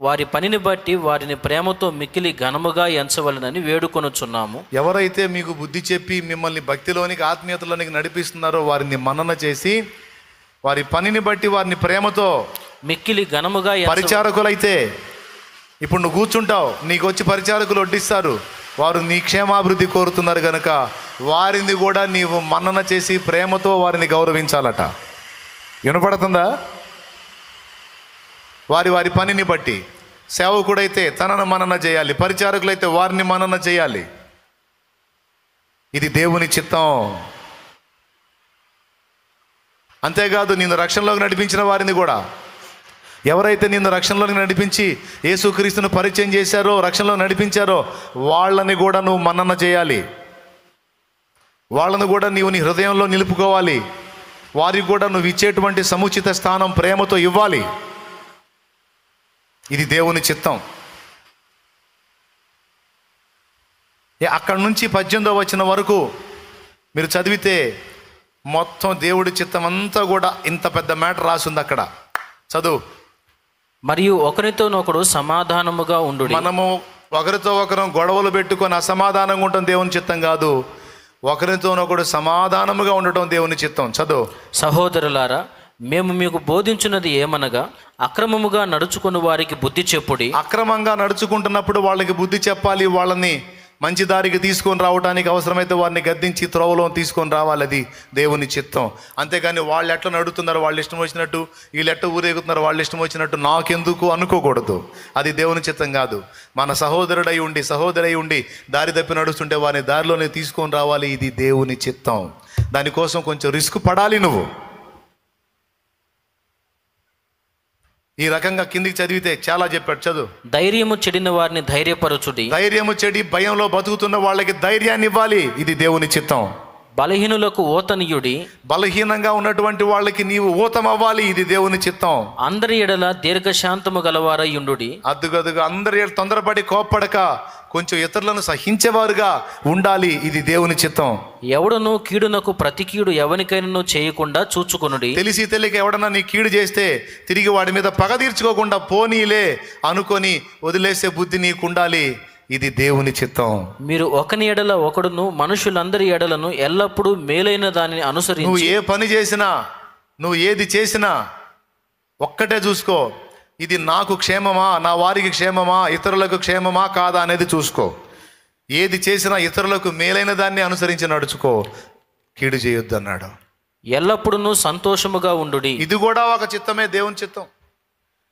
వారి పనిని బట్టి వారిని ప్రేమతో మిక్కిలి ఘనముగా ఎంచవలనని వేడుకొనుచున్నాము. ఎవరైతే మీకు బుద్ధి చెప్పి మిమ్మల్ని భక్తిలోనికి, ఆత్మీయతలోనికి నడిపిస్తున్నారో వారిని మనన చేసి వారి పనిని బట్టి వారిని ప్రేమతో మిక్కిలి ఘనముగా పరిచారకులైతే, ఇప్పుడు నువ్వు కూర్చుంటావు, నీకు వచ్చి పరిచారకులు వడ్డిస్తారు, వారు నీ క్షేమాభివృద్ధి కోరుతున్నారు కనుక వారిని కూడా నీవు మన్నన చేసి ప్రేమతో వారిని గౌరవించాలట. వినపడుతుందా? వారి పనిని బట్టి. సేవకుడైతే తనను మనన చేయాలి, పరిచారకులైతే వారిని మనన చేయాలి. ఇది దేవుని చిత్తం. అంతేకాదు, నిన్ను రక్షణలోకి నడిపించిన వారిని కూడా, ఎవరైతే నిన్ను రక్షణలోకి నడిపించి యేసుక్రీస్తును పరిచయం చేశారో, రక్షణలో నడిపించారో వాళ్ళని కూడా నువ్వు మన్నన చేయాలి. వాళ్ళను కూడా నీవు నీ హృదయంలో నిలుపుకోవాలి. వారికి కూడా నువ్వు ఇచ్చేటువంటి సముచిత స్థానం ప్రేమతో ఇవ్వాలి. ఇది దేవుని చిత్తం. అక్కడి నుంచి 18వ వచనం వరకు మీరు చదివితే మొత్తం దేవుడి చిత్తం అంతా కూడా ఇంత పెద్ద మ్యాటర్ రాసింది అక్కడ. చదువు. మరియు ఒకరితోనొకడు సమాధానముగా ఉండు. మనము ఒకరితో ఒకరు గొడవలు పెట్టుకొని అసమాధానంగా ఉండటం దేవుని చిత్తం కాదు. ఒకరితోనొకడు సమాధానముగా ఉండటం దేవుని చిత్తం. చదువు. సహోదరులారా, మేము మీకు బోధించున్నది ఏమనగా, అక్రమముగా నడుచుకుని వారికి బుద్ధి చెప్పుడి. అక్రమంగా నడుచుకుంటున్నప్పుడు వాళ్ళకి బుద్ధి చెప్పాలి. వాళ్ళని మంచి దారికి తీసుకొని రావడానికి అవసరమైతే వారిని గద్దించి త్రోవలో తీసుకొని రావాలి. అది దేవుని చిత్తం. అంతేగాని వాళ్ళు ఎట్లా నడుతున్నారు, వాళ్ళు ఇష్టం వచ్చినట్టు, వీళ్ళు ఎట్లా ఊరేగుతున్నారు, వాళ్ళు ఇష్టం వచ్చినట్టు నాకెందుకు అనుకోకూడదు. అది దేవుని చిత్తం కాదు. మన సహోదరుడై ఉండి దారి తప్పి నడుస్తుంటే వారిని దారిలోనే తీసుకొని రావాలి. ఇది దేవుని చిత్తం. దానికోసం కొంచెం రిస్క్ పడాలి నువ్వు. ఈ రకంగా కిందికి చదివితే చాలా చెప్పాడు. చదువు. ధైర్యము చెడిన వారిని ధైర్యపరచుడి. ధైర్యము చెడి భయంలో బతుకుతున్న వాళ్ళకి ధైర్యాన్ని ఇవ్వాలి. ఇది దేవుని చిత్తం. బలహీనులకు ఓతనీయుడి, బలహీనంగా ఉన్నటువంటి వాళ్ళకి నీవు ఊతమవ్వాలి. ఇది దేవుని చిత్తం. అందరి ఎడల దీర్ఘశాంతము గలవారై ఉండుడి. అద్దుగదుగా అందరి తొందరపడి కోప్పడక కొంచెం ఇతరులను సహించేవారుగా ఉండాలి. ఇది దేవుని చిత్తం. ఎవడును కీడునకు ప్రతి కీడు ఎవనికైనా చేయకుండా చూచుకొనుడి. తెలిసి తెలియక ఎవడన్నా నీ కీడు చేస్తే తిరిగి వాడి మీద పగ తీర్చుకోకుండా పోనీలే అనుకొని వదిలేసే బుద్ధి నీకు ఉండాలి. ఇది దేవుని చిత్తం. మీరు ఒకని ఎడల ఒకడును మనుషులందరి ఎడలను ఎల్లప్పుడూ మేలైన దానిని అనుసరించి, నువ్వు ఏ పని చేసినా, నువ్వు ఏది చేసినా ఒక్కటే చూసుకో. ఇది నాకు క్షేమమా, నా వారికి క్షేమమా, ఇతరులకు క్షేమమా కాదా అనేది చూసుకో. ఏది చేసినా ఇతరులకు మేలైన దాన్ని అనుసరించి నడుచుకో. కీడు చేయొద్దు అన్నాడు. ఎల్లప్పుడూ సంతోషముగా ఉండుడి. ఇది కూడా ఒక చిత్తమే, దేవుని చిత్తం.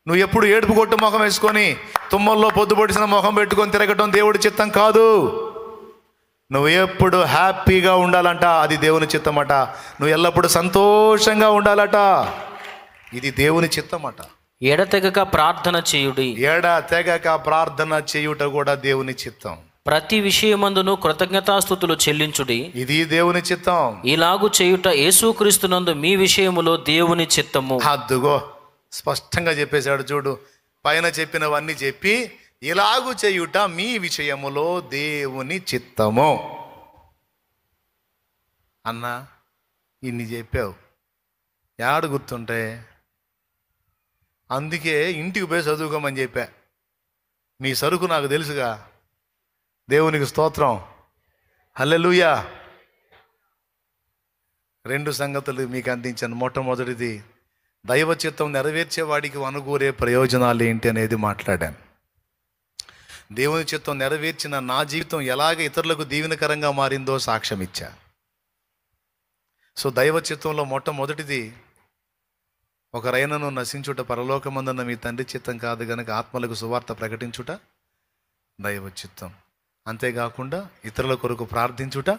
నువ్వు ఎప్పుడు ఏడుపు కొట్టు ముఖం వేసుకొని తుమ్మల్లో పొద్దుపొడిసిన ముఖం పెట్టుకొని తిరగటం దేవుడి చిత్తం కాదు. నువ్వు ఎప్పుడు హ్యాపీగా ఉండాలంట, అది దేవుని చిత్తమట. నువ్వు ఎల్లప్పుడూ సంతోషంగా ఉండాలట, ఇది దేవుని చిత్తమట. ఎడతెగక ప్రార్థన చేయుడి. తెగక ప్రార్థన చేయుట కూడా దేవుని చిత్తం. ప్రతి విషయమందును కృతజ్ఞతాస్తుతులు చెల్లించుడి, ఇది దేవుని చిత్తం. ఇలాగు చేయుట యేసుక్రీస్తునందు మీ విషయములో దేవుని చిత్తము. అద్దుగో స్పష్టంగా చెప్పేశాడు చూడు. పైన చెప్పినవన్నీ చెప్పి ఇలాగు చేయుట మీ విషయములో దేవుని చిత్తము అన్నా. ఇన్ని చెప్పావు, యాడు గుర్తుంటే? అందుకే ఇంటికి పోయి చదువుకోమని చెప్పా. మీ సరుకు నాకు తెలుసుగా. దేవునికి స్తోత్రం, హల్లెలూయా. 2 సంగతులు మీకు అందించాను. మొట్టమొదటిది, దైవ చిత్తం నెరవేర్చేవాడికి అనుకూరే ప్రయోజనాలు ఏంటి అనేది మాట్లాడాను. దేవుని చిత్తం నెరవేర్చిన నా జీవితం ఎలాగ ఇతరులకు దీవెనకరంగా మారిందో సాక్ష్యం ఇచ్చా. సో దైవ చిత్తంలో మొట్టమొదటిది, ఒక రైనను నశించుట పరలోకమందున్న మీ తండ్రి చిత్తం కాదు గనక ఆత్మలకు సువార్త ప్రకటించుట దైవ చిత్తం. అంతేకాకుండా ఇతరుల కొరకు ప్రార్థించుట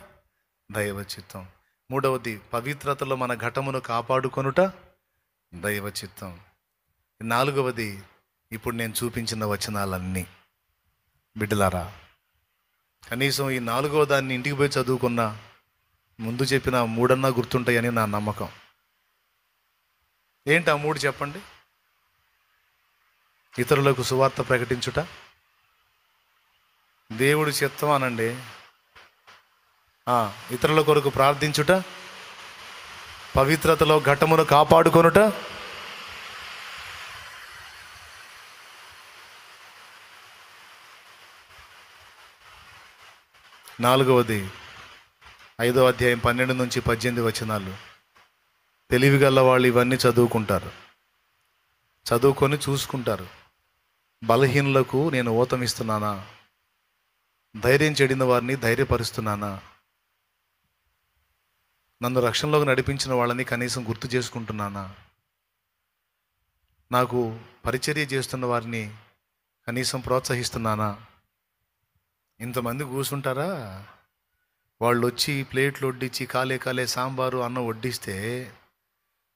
దైవ చిత్తం. మూడవది, పవిత్రతలో మన ఘటమును కాపాడుకొనుట దైవ చిత్తం. 4వది, ఇప్పుడు నేను చూపించిన వచనాలన్నీ. బిడ్డలారా, కనీసం ఈ 4వ దాన్ని ఇంటికి పోయి చదువుకున్నా ముందు చెప్పిన 3 గుర్తుంటాయని నా నమ్మకం. ఏంటి ఆ 3 చెప్పండి? ఇతరులకు సువార్త ప్రకటించుట దేవుడి చిత్తం అనండి. ఇతరుల కొరకు ప్రార్థించుట, పవిత్రతలో ఘటమును కాపాడుకొనుట, నాలుగవది 5వ అధ్యాయం 12 నుంచి 18 వచనాలు. తెలివిగల వాళ్ళు ఇవన్నీ చదువుకుంటారు, చదువుకొని చూసుకుంటారు. బలహీనులకు నేను ఊతమిస్తున్నానా? ధైర్యం చెడిన వారిని ధైర్యపరుస్తున్నానా? నన్ను రక్షణలోకి నడిపించిన వాళ్ళని కనీసం గుర్తు చేసుకుంటున్నానా? నాకు పరిచర్య చేస్తున్న వారిని కనీసం ప్రోత్సహిస్తున్నానా? ఇంతమంది కూర్చుంటారా? వాళ్ళు వచ్చి ప్లేట్లు వడ్డించి కాలే సాంబారు అన్నం వడ్డిస్తే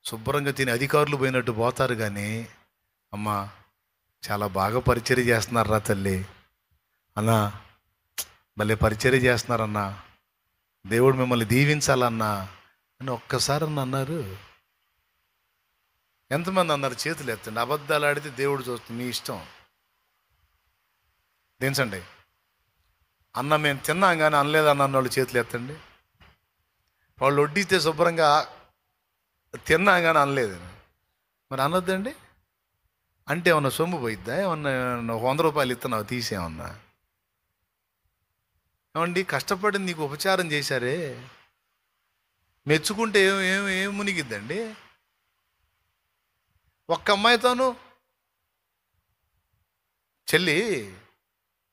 శుభ్రంగా తిని అధికారులు పోయినట్టు పోతారు. కానీ అమ్మా చాలా బాగా పరిచర్య చేస్తున్నారా తల్లి, అన్నా భలే పరిచర్య చేస్తున్నారన్నా, దేవుడు మిమ్మల్ని దీవించాలన్నా అని ఒక్కసారి అన్నారు. ఎంతమంది అన్నారు? చేతులు ఎత్తండి. అబద్ధాలు ఆడితే దేవుడు చూస్తుంది, మీ ఇష్టం. దించండి. అన్న మేము తిన్నాం కానీ అనలేదన్న వాళ్ళు చేతులు ఎత్తండి. వాళ్ళు వడ్డితే శుభ్రంగా తిన్నాం కానీ అనలేదు, మరి అనొద్దండి. అంటే ఏమన్నా సొమ్ము పోయిద్దా? ఏమన్నా 100 రూపాయలు ఇస్తున్నావు తీసేమన్నా? ఏమండి, కష్టపడి నీకు ఉపచారం చేశారే, మెచ్చుకుంటే ఏం మునిగిద్దండి? ఒక్క అమ్మాయితోను చెల్లి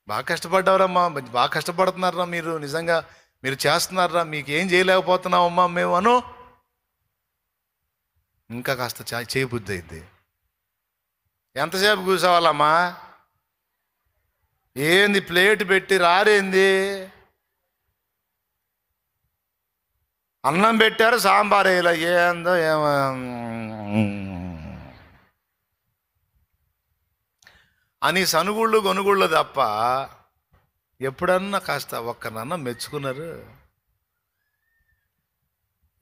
బాగా కష్టపడ్డారమ్మా, బాగా కష్టపడుతున్నారా మీరు, నిజంగా మీరు చేస్తున్నారా, మీకు ఏం చేయలేకపోతున్నామమ్మా మేము అను, ఇంకా కాస్త చేయబుద్ధి అయింది. ఎంతసేపు కూర్చోవాలమ్మా? ఏంది ప్లేట్ పెట్టి రారేంది? అన్నం పెట్టారు, సాంబార్ వేయలే, ఏందో అని సనుగుళ్ళు గొనుగుళ్ళు తప్ప ఎప్పుడన్నా కాస్త ఒక్కనన్నా మెచ్చుకున్నారు?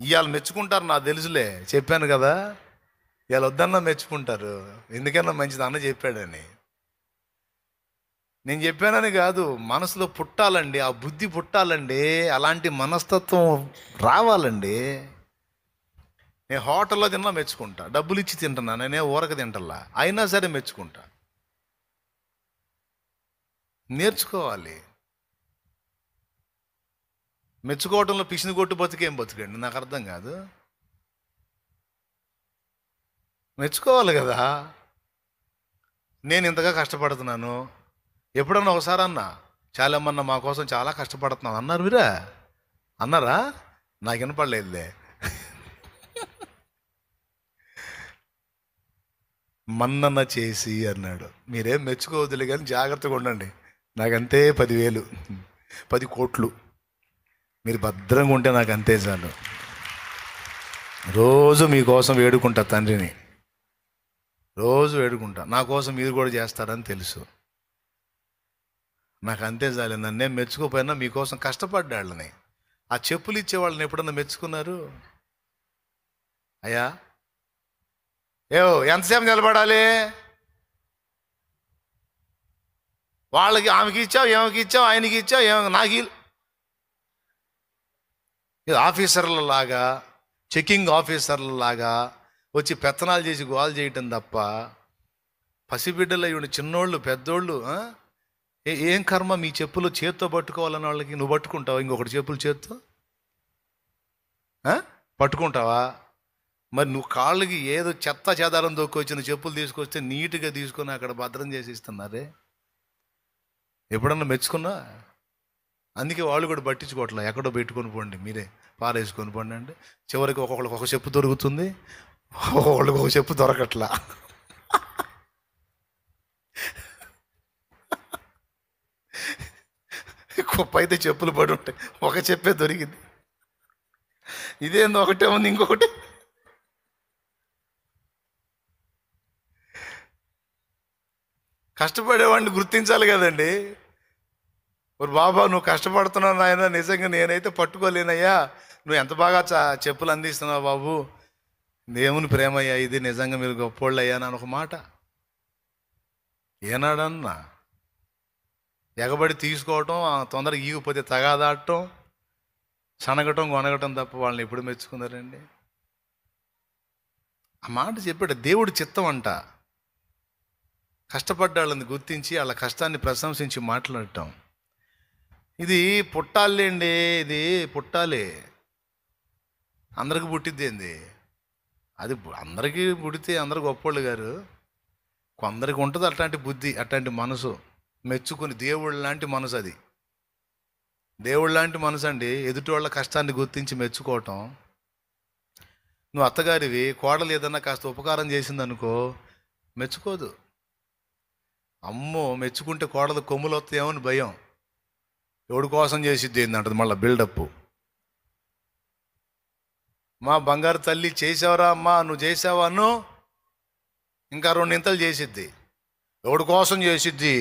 ఇవాళ మెచ్చుకుంటారు, నాకు తెలుసులే, చెప్పాను కదా. ఇవాళ వద్దన్నా మెచ్చుకుంటారు, ఎందుకన్నా మంచిది అన్న చెప్పాడని. నేను చెప్పానని కాదు, మనసులో పుట్టాలండి, ఆ బుద్ధి పుట్టాలండి, అలాంటి మనస్తత్వం రావాలండి. నేను హోటల్లో తిన్నా మెచ్చుకుంటా, డబ్బులు ఇచ్చి తింటున్నా, నేనే ఊరక తింటల్లా, అయినా సరే మెచ్చుకుంటా. నేర్చుకోవాలి. మెచ్చుకోవడంలో పిసిని కొట్టు బతుకేం బతుకండి, నాకు అర్థం కాదు. మెచ్చుకోవాలి కదా. నేను ఇంతగా కష్టపడుతున్నాను, ఎప్పుడన్నా ఒకసారి అన్నా, చాలామన్నా మా కోసం చాలా కష్టపడుతున్నాం అన్నారు, మీరా అన్నారా? నాకు వినపడలేదులే. మన్నన్న చేసి అన్నాడు. మీరేం మెచ్చుకోవద్దులే కానీ జాగ్రత్తగా ఉండండి, నాకంతే 10,000 10 కోట్లు, మీరు భద్రంగా ఉంటే నాకు అంతే చాలు. రోజు మీకోసం వేడుకుంటా తండ్రిని, రోజు వేడుకుంటా, నా కోసం మీరు కూడా చేస్తారని తెలుసు. నాకు అంతే చాలు. నన్నేం మెచ్చుకోపోయినా మీకోసం కష్టపడ్డాళ్ళని. ఆ చెప్పులు ఇచ్చే వాళ్ళని ఎప్పుడన్నా మెచ్చుకున్నారు? అయ్యా ఎంతసేపు నిలబడాలి, వాళ్ళకి ఆమెకి ఇచ్చావు, ఏమకి ఇచ్చావు, ఆయనకి ఇచ్చావు, నాకు ఇది ఆఫీసర్లలాగా, చెకింగ్ ఆఫీసర్లలాగా వచ్చి పెత్తనాలు చేసి గోల్ చేయటం తప్ప, పసిబిడ్డలు అయ్యి చిన్నోళ్ళు పెద్దోళ్ళు ఏం కర్మ మీ చెప్పులు చేత్తో పట్టుకోవాలని వాళ్ళకి. నువ్వు పట్టుకుంటావా ఇంకొకటి చెప్పులు చేత్తో? పట్టుకుంటావా? మరి నువ్వు కాళ్ళకి ఏదో చెత్త చెదారం దొక్కొచ్చిన చెప్పులు తీసుకొస్తే నీట్గా తీసుకొని అక్కడ భద్రం చేసి ఇస్తున్నారే, ఎప్పుడన్నా మెచ్చుకున్నా? అందుకే వాళ్ళు కూడా పట్టించుకోవట్లే, ఎక్కడో పెట్టుకొని పోండి, మీరే పారేసుకొని పోండి అంటే చివరికి ఒక్కొక్కరికి ఒక చెప్పు దొరుకుతుంది, ఒక్కొక్కరికి ఒక చెప్పు దొరకట్లా. కుప్ప అయితే చెప్పులు పడి ఉంటాయి, ఒక చెప్పే దొరికింది. ఇదేందో ఒకటే ఉంది, ఇంకొకటి. కష్టపడేవాడిని గుర్తించాలి కదండి. మరి బాబా నువ్వు కష్టపడుతున్నావు నాయన, నిజంగా నేనైతే పట్టుకోలేనయ్యా, నువ్వు ఎంత బాగా చెప్పులు అందిస్తున్నావు బాబు, దేవుని ప్రేమయ్యా ఇది, నిజంగా మీరు గొప్పోళ్ళు అయ్యా అని ఒక మాట. ఏనాడన్నా ఎగబడి తీసుకోవటం, తొందరగా ఈగిపోతే తగాదాడటం, సనగటం కొనగటం తప్ప వాళ్ళని ఎప్పుడు మెచ్చుకున్నారండి? ఆ మాట చెప్పాడు, దేవుడి చిత్తం అంట. కష్టపడ్డాళ్ళని గుర్తించి వాళ్ళ కష్టాన్ని ప్రశంసించి మాట్లాడటం. ఇది పుట్టాలండి, ఇది పుట్టాలి. అందరికి పుట్టిద్ది ఏంది అది? అందరికీ పుడితే అందరు గొప్పోళ్ళు గారు, కొందరికి ఉంటుంది అట్లాంటి బుద్ధి, అట్లాంటి మనసు, మెచ్చుకుని దేవుళ్ళ లాంటి మనసు. అది దేవుళ్ళ లాంటి మనసు అండి, ఎదుటి వాళ్ళ కష్టాన్ని గుర్తించి మెచ్చుకోవటం. నువ్వు అత్తగారివి, కోడలు ఏదన్నా కాస్త ఉపకారం చేసిందనుకో, మెచ్చుకోదు. అమ్మో మెచ్చుకుంటే కోడలు కొమ్ములు వస్తాయేమో అని భయం. ఎవడి కోసం చేసిద్ది ఏందంటది మళ్ళీ బిల్డప్. మా బంగారు తల్లి చేసావరా అమ్మా, నువ్వు చేసావా అను, ఇంకా 2 ఇంతలు చేసిద్ది. ఎవడి కోసం చేసిద్ది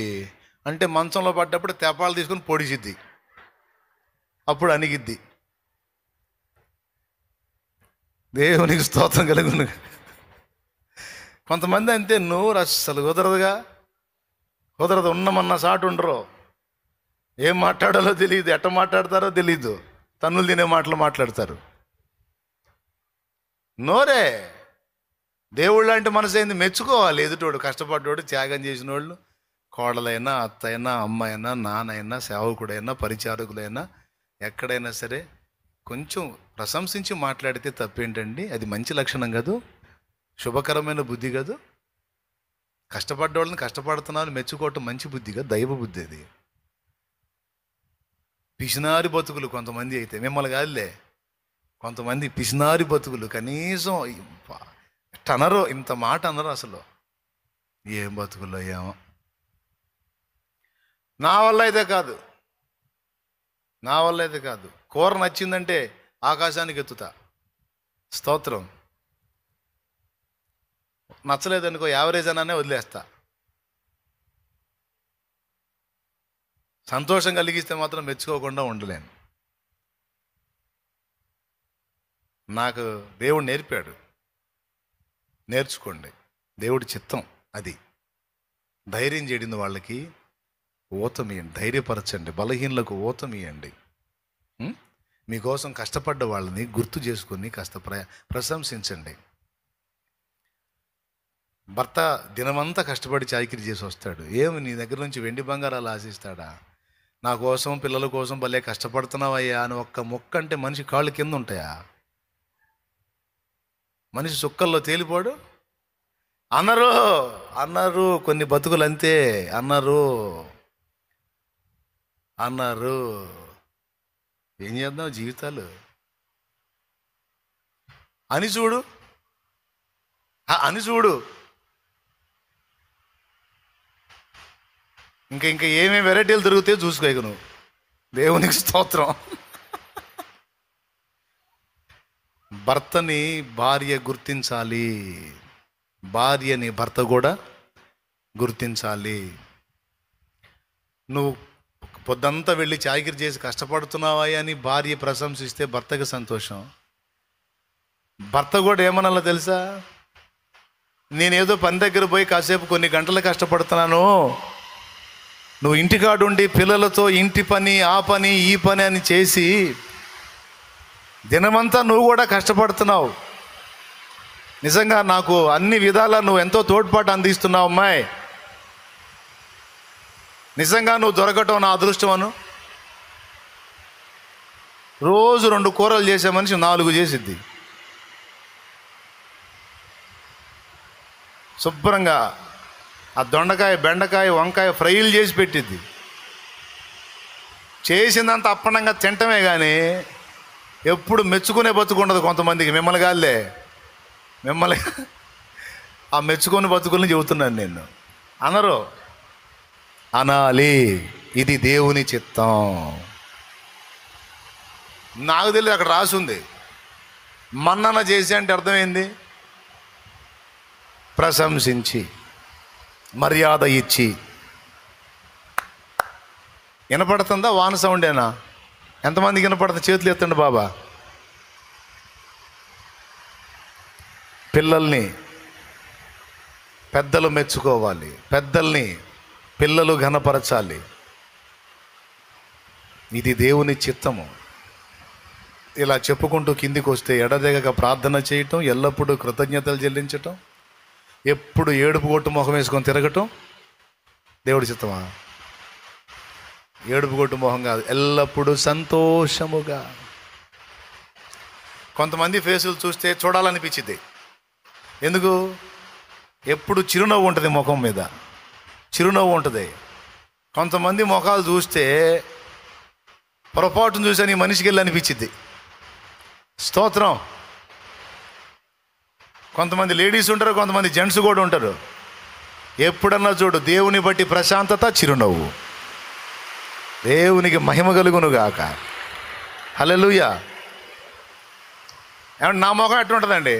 అంటే మంచంలో పడ్డప్పుడు తెపాలు తీసుకొని పొడిసిద్ది, అప్పుడు అణిగిద్ది. దేవునికి స్తోత్రం కలుగును. కొంతమంది అంతే, నువ్వు అస్సలు కుదరదు, ఉన్నమన్న సాటు ఉండరు, ఏం మాట్లాడాలో తెలియదు, ఎట్ట మాట్లాడతారో తెలీదు, తన్నులు తినే మాటలు మాట్లాడతారు. నోరే దేవుళ్ళు లాంటి మనసు ఏంది? మెచ్చుకోవాలి ఎదుటోడు, కష్టపడ్డోడు, త్యాగం చేసిన వాళ్ళు, కోడలైనా, అత్త అయినా, అమ్మ అయినా, నాన్నైనా, సేవకుడైనా, పరిచారకులైనా, ఎక్కడైనా సరే కొంచెం ప్రశంసించి మాట్లాడితే తప్పేంటండి? అది మంచి లక్షణం కాదు, శుభకరమైన బుద్ధి కాదు. కష్టపడ్డోళ్ళని కష్టపడుతున్నాను మెచ్చుకోవటం మంచి బుద్ధి కాదు, దైవ బుద్ధి అది. పిసినారి బతుకులు కొంతమంది అయితే, మిమ్మల్ని కాదులే, కొంతమంది పిసినారి బతుకులు కనీసం అనరు, ఇంత మాట అనరు అసలు. ఏం బతుకుల్లో ఏమో. నా వల్ల అయితే కాదు, కూర నచ్చిందంటే ఆకాశానికి ఎత్తుతా, స్తోత్రం. నచ్చలేదనుకో యావరేజ్ అనే వదిలేస్తా. సంతోషం కలిగిస్తే మాత్రం మెచ్చుకోకుండా ఉండలేను. నాకు దేవుడు నేర్పాడు. నేర్చుకోండి. దేవుడి చిత్తం అది. ధైర్యం చేయడింది వాళ్ళకి ఊతమియండి, ధైర్యపరచండి, బలహీనలకు ఊతమియండి. మీకోసం కష్టపడ్డ వాళ్ళని గుర్తు చేసుకొని కాస్త ప్రశంసించండి. భర్త దినమంతా కష్టపడి చాకిరీ చేసి వస్తాడు. ఏమి నీ దగ్గర నుంచి వెండి బంగారాలు ఆశిస్తాడా? నా కోసం పిల్లల కోసం భలే కష్టపడుతున్నావయ్యా అని ఒక్క మొక్క అంటే మనిషి కాళ్ళు కింద ఉంటాయా? మనిషి సుక్కల్లో తేలిపోడు అన్నారు కొన్ని బతుకులు అంతే అన్నారు. ఏం చేద్దాం జీవితాలు అని చూడు. ఇంకా ఏమేమి వెరైటీలు దొరుకుతాయో చూసుకోక నువ్వు. దేవునికి స్తోత్రం. భర్తని భార్య గుర్తించాలి, భార్యని భర్త కూడా గుర్తించాలి. నువ్వు పొద్దంతా వెళ్ళి చాకిరీ చేసి కష్టపడుతున్నావా అని భార్య ప్రశంసిస్తే భర్తకి సంతోషం. భర్త కూడా ఏమనాలో తెలుసా? నేనేదో పని దగ్గర పోయి కాసేపు కొన్ని గంటలు కష్టపడుతున్నాను, నువ్వు ఇంటికాడుండి పిల్లలతో ఇంటి పని ఆ పని ఈ పని అని చేసి దినమంతా నువ్వు కూడా కష్టపడుతున్నావు. నిజంగా నాకు అన్ని విధాలా నువ్వు ఎంతో తోడ్పాటు అందిస్తున్నావు అమ్మాయి, నిజంగా నువ్వు దొరకటం నా అదృష్టం అను. రోజు 2 కూరలు చేసే మనిషి 4 చేసిద్ది. శుభ్రంగా ఆ దొండకాయ, బెండకాయ, వంకాయ ఫ్రైలు చేసి పెట్టిద్ది. చేసిందంత అప్పనంగా తింటమే కానీ ఎప్పుడు మెచ్చుకునే బతుకుండదు కొంతమందికి. మిమ్మల్ని కాదులే, మిమ్మల్ని ఆ మెచ్చుకొని బతుకుల్ని చెబుతున్నాను నేను. అనాలి ఇది దేవుని చిత్తం. నాకు తెలియదు, అక్కడ రాసి ఉంది. మన్నన చేసి అంటే అర్థమైంది ప్రశంసించి మర్యాద ఇచ్చి. వినపడుతుందా? వాన సౌండేనా? ఎంతమందికి వినపడుతుంది? చేతులు ఎత్తండి బాబా. పిల్లల్ని పెద్దలు మెచ్చుకోవాలి, పెద్దల్ని పిల్లలు ఘనపరచాలి. ఇది దేవుని చిత్తము. ఇలా చెప్పుకుంటూ కిందికి వస్తే ఎడదెగక ప్రార్థన చేయటం, ఎల్లప్పుడూ కృతజ్ఞతలు చెల్లించటం, ఎప్పుడు ఏడుపు కొట్టు మొహం వేసుకొని తిరగటం దేవుడి చిత్తమా? ఏడుపు కొట్టు మొహం కాదు, ఎల్లప్పుడూ సంతోషముగా. కొంతమంది ఫేసులు చూస్తే చూడాలనిపించింది. ఎందుకు? ఎప్పుడు చిరునవ్వు ఉంటుంది ముఖం మీద, చిరునవ్వు ఉంటుంది. కొంతమంది ముఖాలు చూస్తే పొరపాటును చూసని మనిషికి వెళ్ళి అనిపించింది. స్తోత్రం. కొంతమంది లేడీస్ ఉంటారు, కొంతమంది జెంట్స్ కూడా ఉంటారు. ఎప్పుడన్నా చూడు, దేవుని బట్టి ప్రశాంతత, చిరునవ్వు. దేవునికి మహిమ కలుగును గాక. హల్లెలూయా. ఏమంటే నా ముఖం ఎట్లుంటుందండి?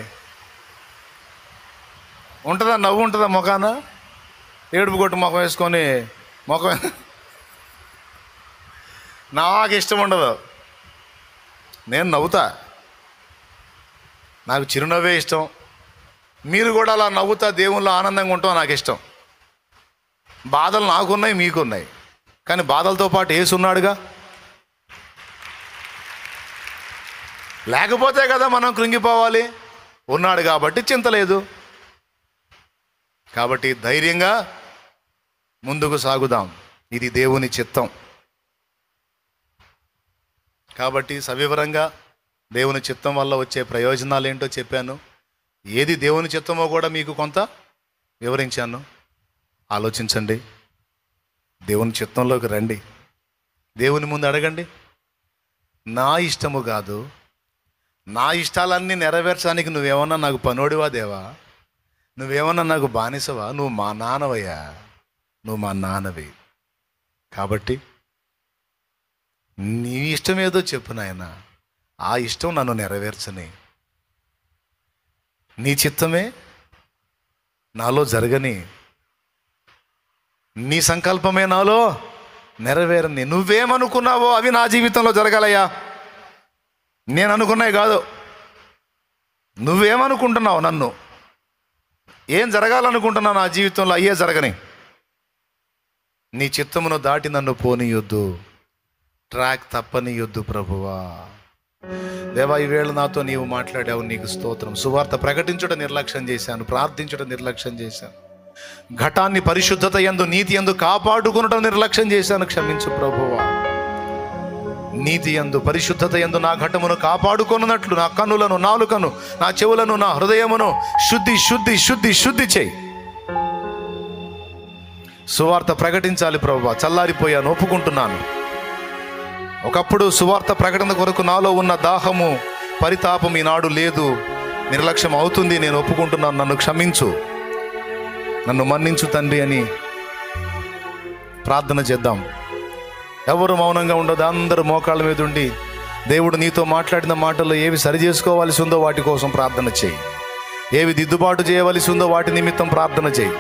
ఉంటుందా? నవ్వు ఉంటుందా ముఖాన? ఏడుపు కొట్టు ముఖం వేసుకొని ముఖం నాకు ఇష్టం ఉండదు. నేను నవ్వుతా, నాకు చిరునవ్వే ఇష్టం. మీరు కూడా అలా నవ్వుతా దేవుళ్ళు ఆనందంగా ఉంటాం నాకు ఇష్టం. బాధలు నాకున్నాయి, మీకున్నాయి, కానీ బాధలతో పాటు యేసు ఉన్నాడుగా. లేకపోతే కదా మనం కృంగిపోవాలి. ఉన్నాడు కాబట్టి చింత లేదు. కాబట్టి ధైర్యంగా ముందుకు సాగుదాం. ఇది దేవుని చిత్తం. కాబట్టి సవివరంగా దేవుని చిత్తం వల్ల వచ్చే ప్రయోజనాలు ఏంటో చెప్పాను. ఏది దేవుని చిత్తమో కూడా మీకు కొంత వివరించాను. ఆలోచించండి, దేవుని చిత్తంలోకి రండి, దేవుని ముందు అడగండి. నా ఇష్టము కాదు, నా ఇష్టాలన్నీ నెరవేర్చడానికి నువ్వేమన్నా నాకు పనోడివా దేవా? నువ్వేమన్నా నాకు బానిసవా? నువ్వు మా నాన్నవయ్యా, నువ్వు మా నాన్నవి. కాబట్టి నీ ఇష్టం ఏదో చెప్పు నాయన, ఆ ఇష్టం నన్ను నెరవేర్చని, నీ చిత్తమే నాలో జరగని, నీ సంకల్పమే నాలో నెరవేరని. నువ్వేమనుకున్నావో అవి నా జీవితంలో జరగాలయ్యా. నేను అనుకున్నాయి కాదు, నువ్వేమనుకుంటున్నావు? నన్ను ఏం జరగాలనుకుంటున్నావు నా జీవితంలో అయ్యే జరగని. నీ చిత్తమును దాటి నన్ను పోనీయొద్దు, ట్రాక్ తప్పనీయొద్దు ప్రభువా. దేవా, ఈవేళ నాతో నీవు మాట్లాడావు, నీకు స్తోత్రం. సువార్త ప్రకటించడం నిర్లక్ష్యం చేశాను, ప్రార్థించడం నిర్లక్ష్యం చేశాను, ఘటాన్ని పరిశుద్ధత యందు నీతి యందు కాపాడుకునడం నిర్లక్ష్యం చేశాను. క్షమించు ప్రభువా. నీతి యందు పరిశుద్ధత యందు నా ఘటమును కాపాడుకొనున్నట్లు నా కన్నులను, నాలుకను, నా చెవులను, నా హృదయమును శుద్ధి శుద్ధి శుద్ధి శుద్ధి చేయి. సువార్త ప్రకటించాలి ప్రభువా. చల్లారిపోయాను, ఒప్పుకుంటున్నాను. ఒకప్పుడు సువార్త ప్రకటన కొరకు నాలో ఉన్న దాహము, పరితాపం ఈనాడు లేదు, నిర్లక్ష్యం అవుతుంది. నేను ఒప్పుకుంటున్నాను. నన్ను క్షమించు, నన్ను మన్నించు తండ్రి అని ప్రార్థన చేద్దాం. ఎవరు మౌనంగా ఉండదు, అందరూ మోకాళ్ళ మీద ఉండి దేవుడు నీతో మాట్లాడిన మాటల్లో ఏవి సరి చేసుకోవాల్సి ఉందో వాటి కోసం ప్రార్థన చేయి, ఏవి దిద్దుబాటు చేయవలసి ఉందో వాటి నిమిత్తం ప్రార్థన చేయి.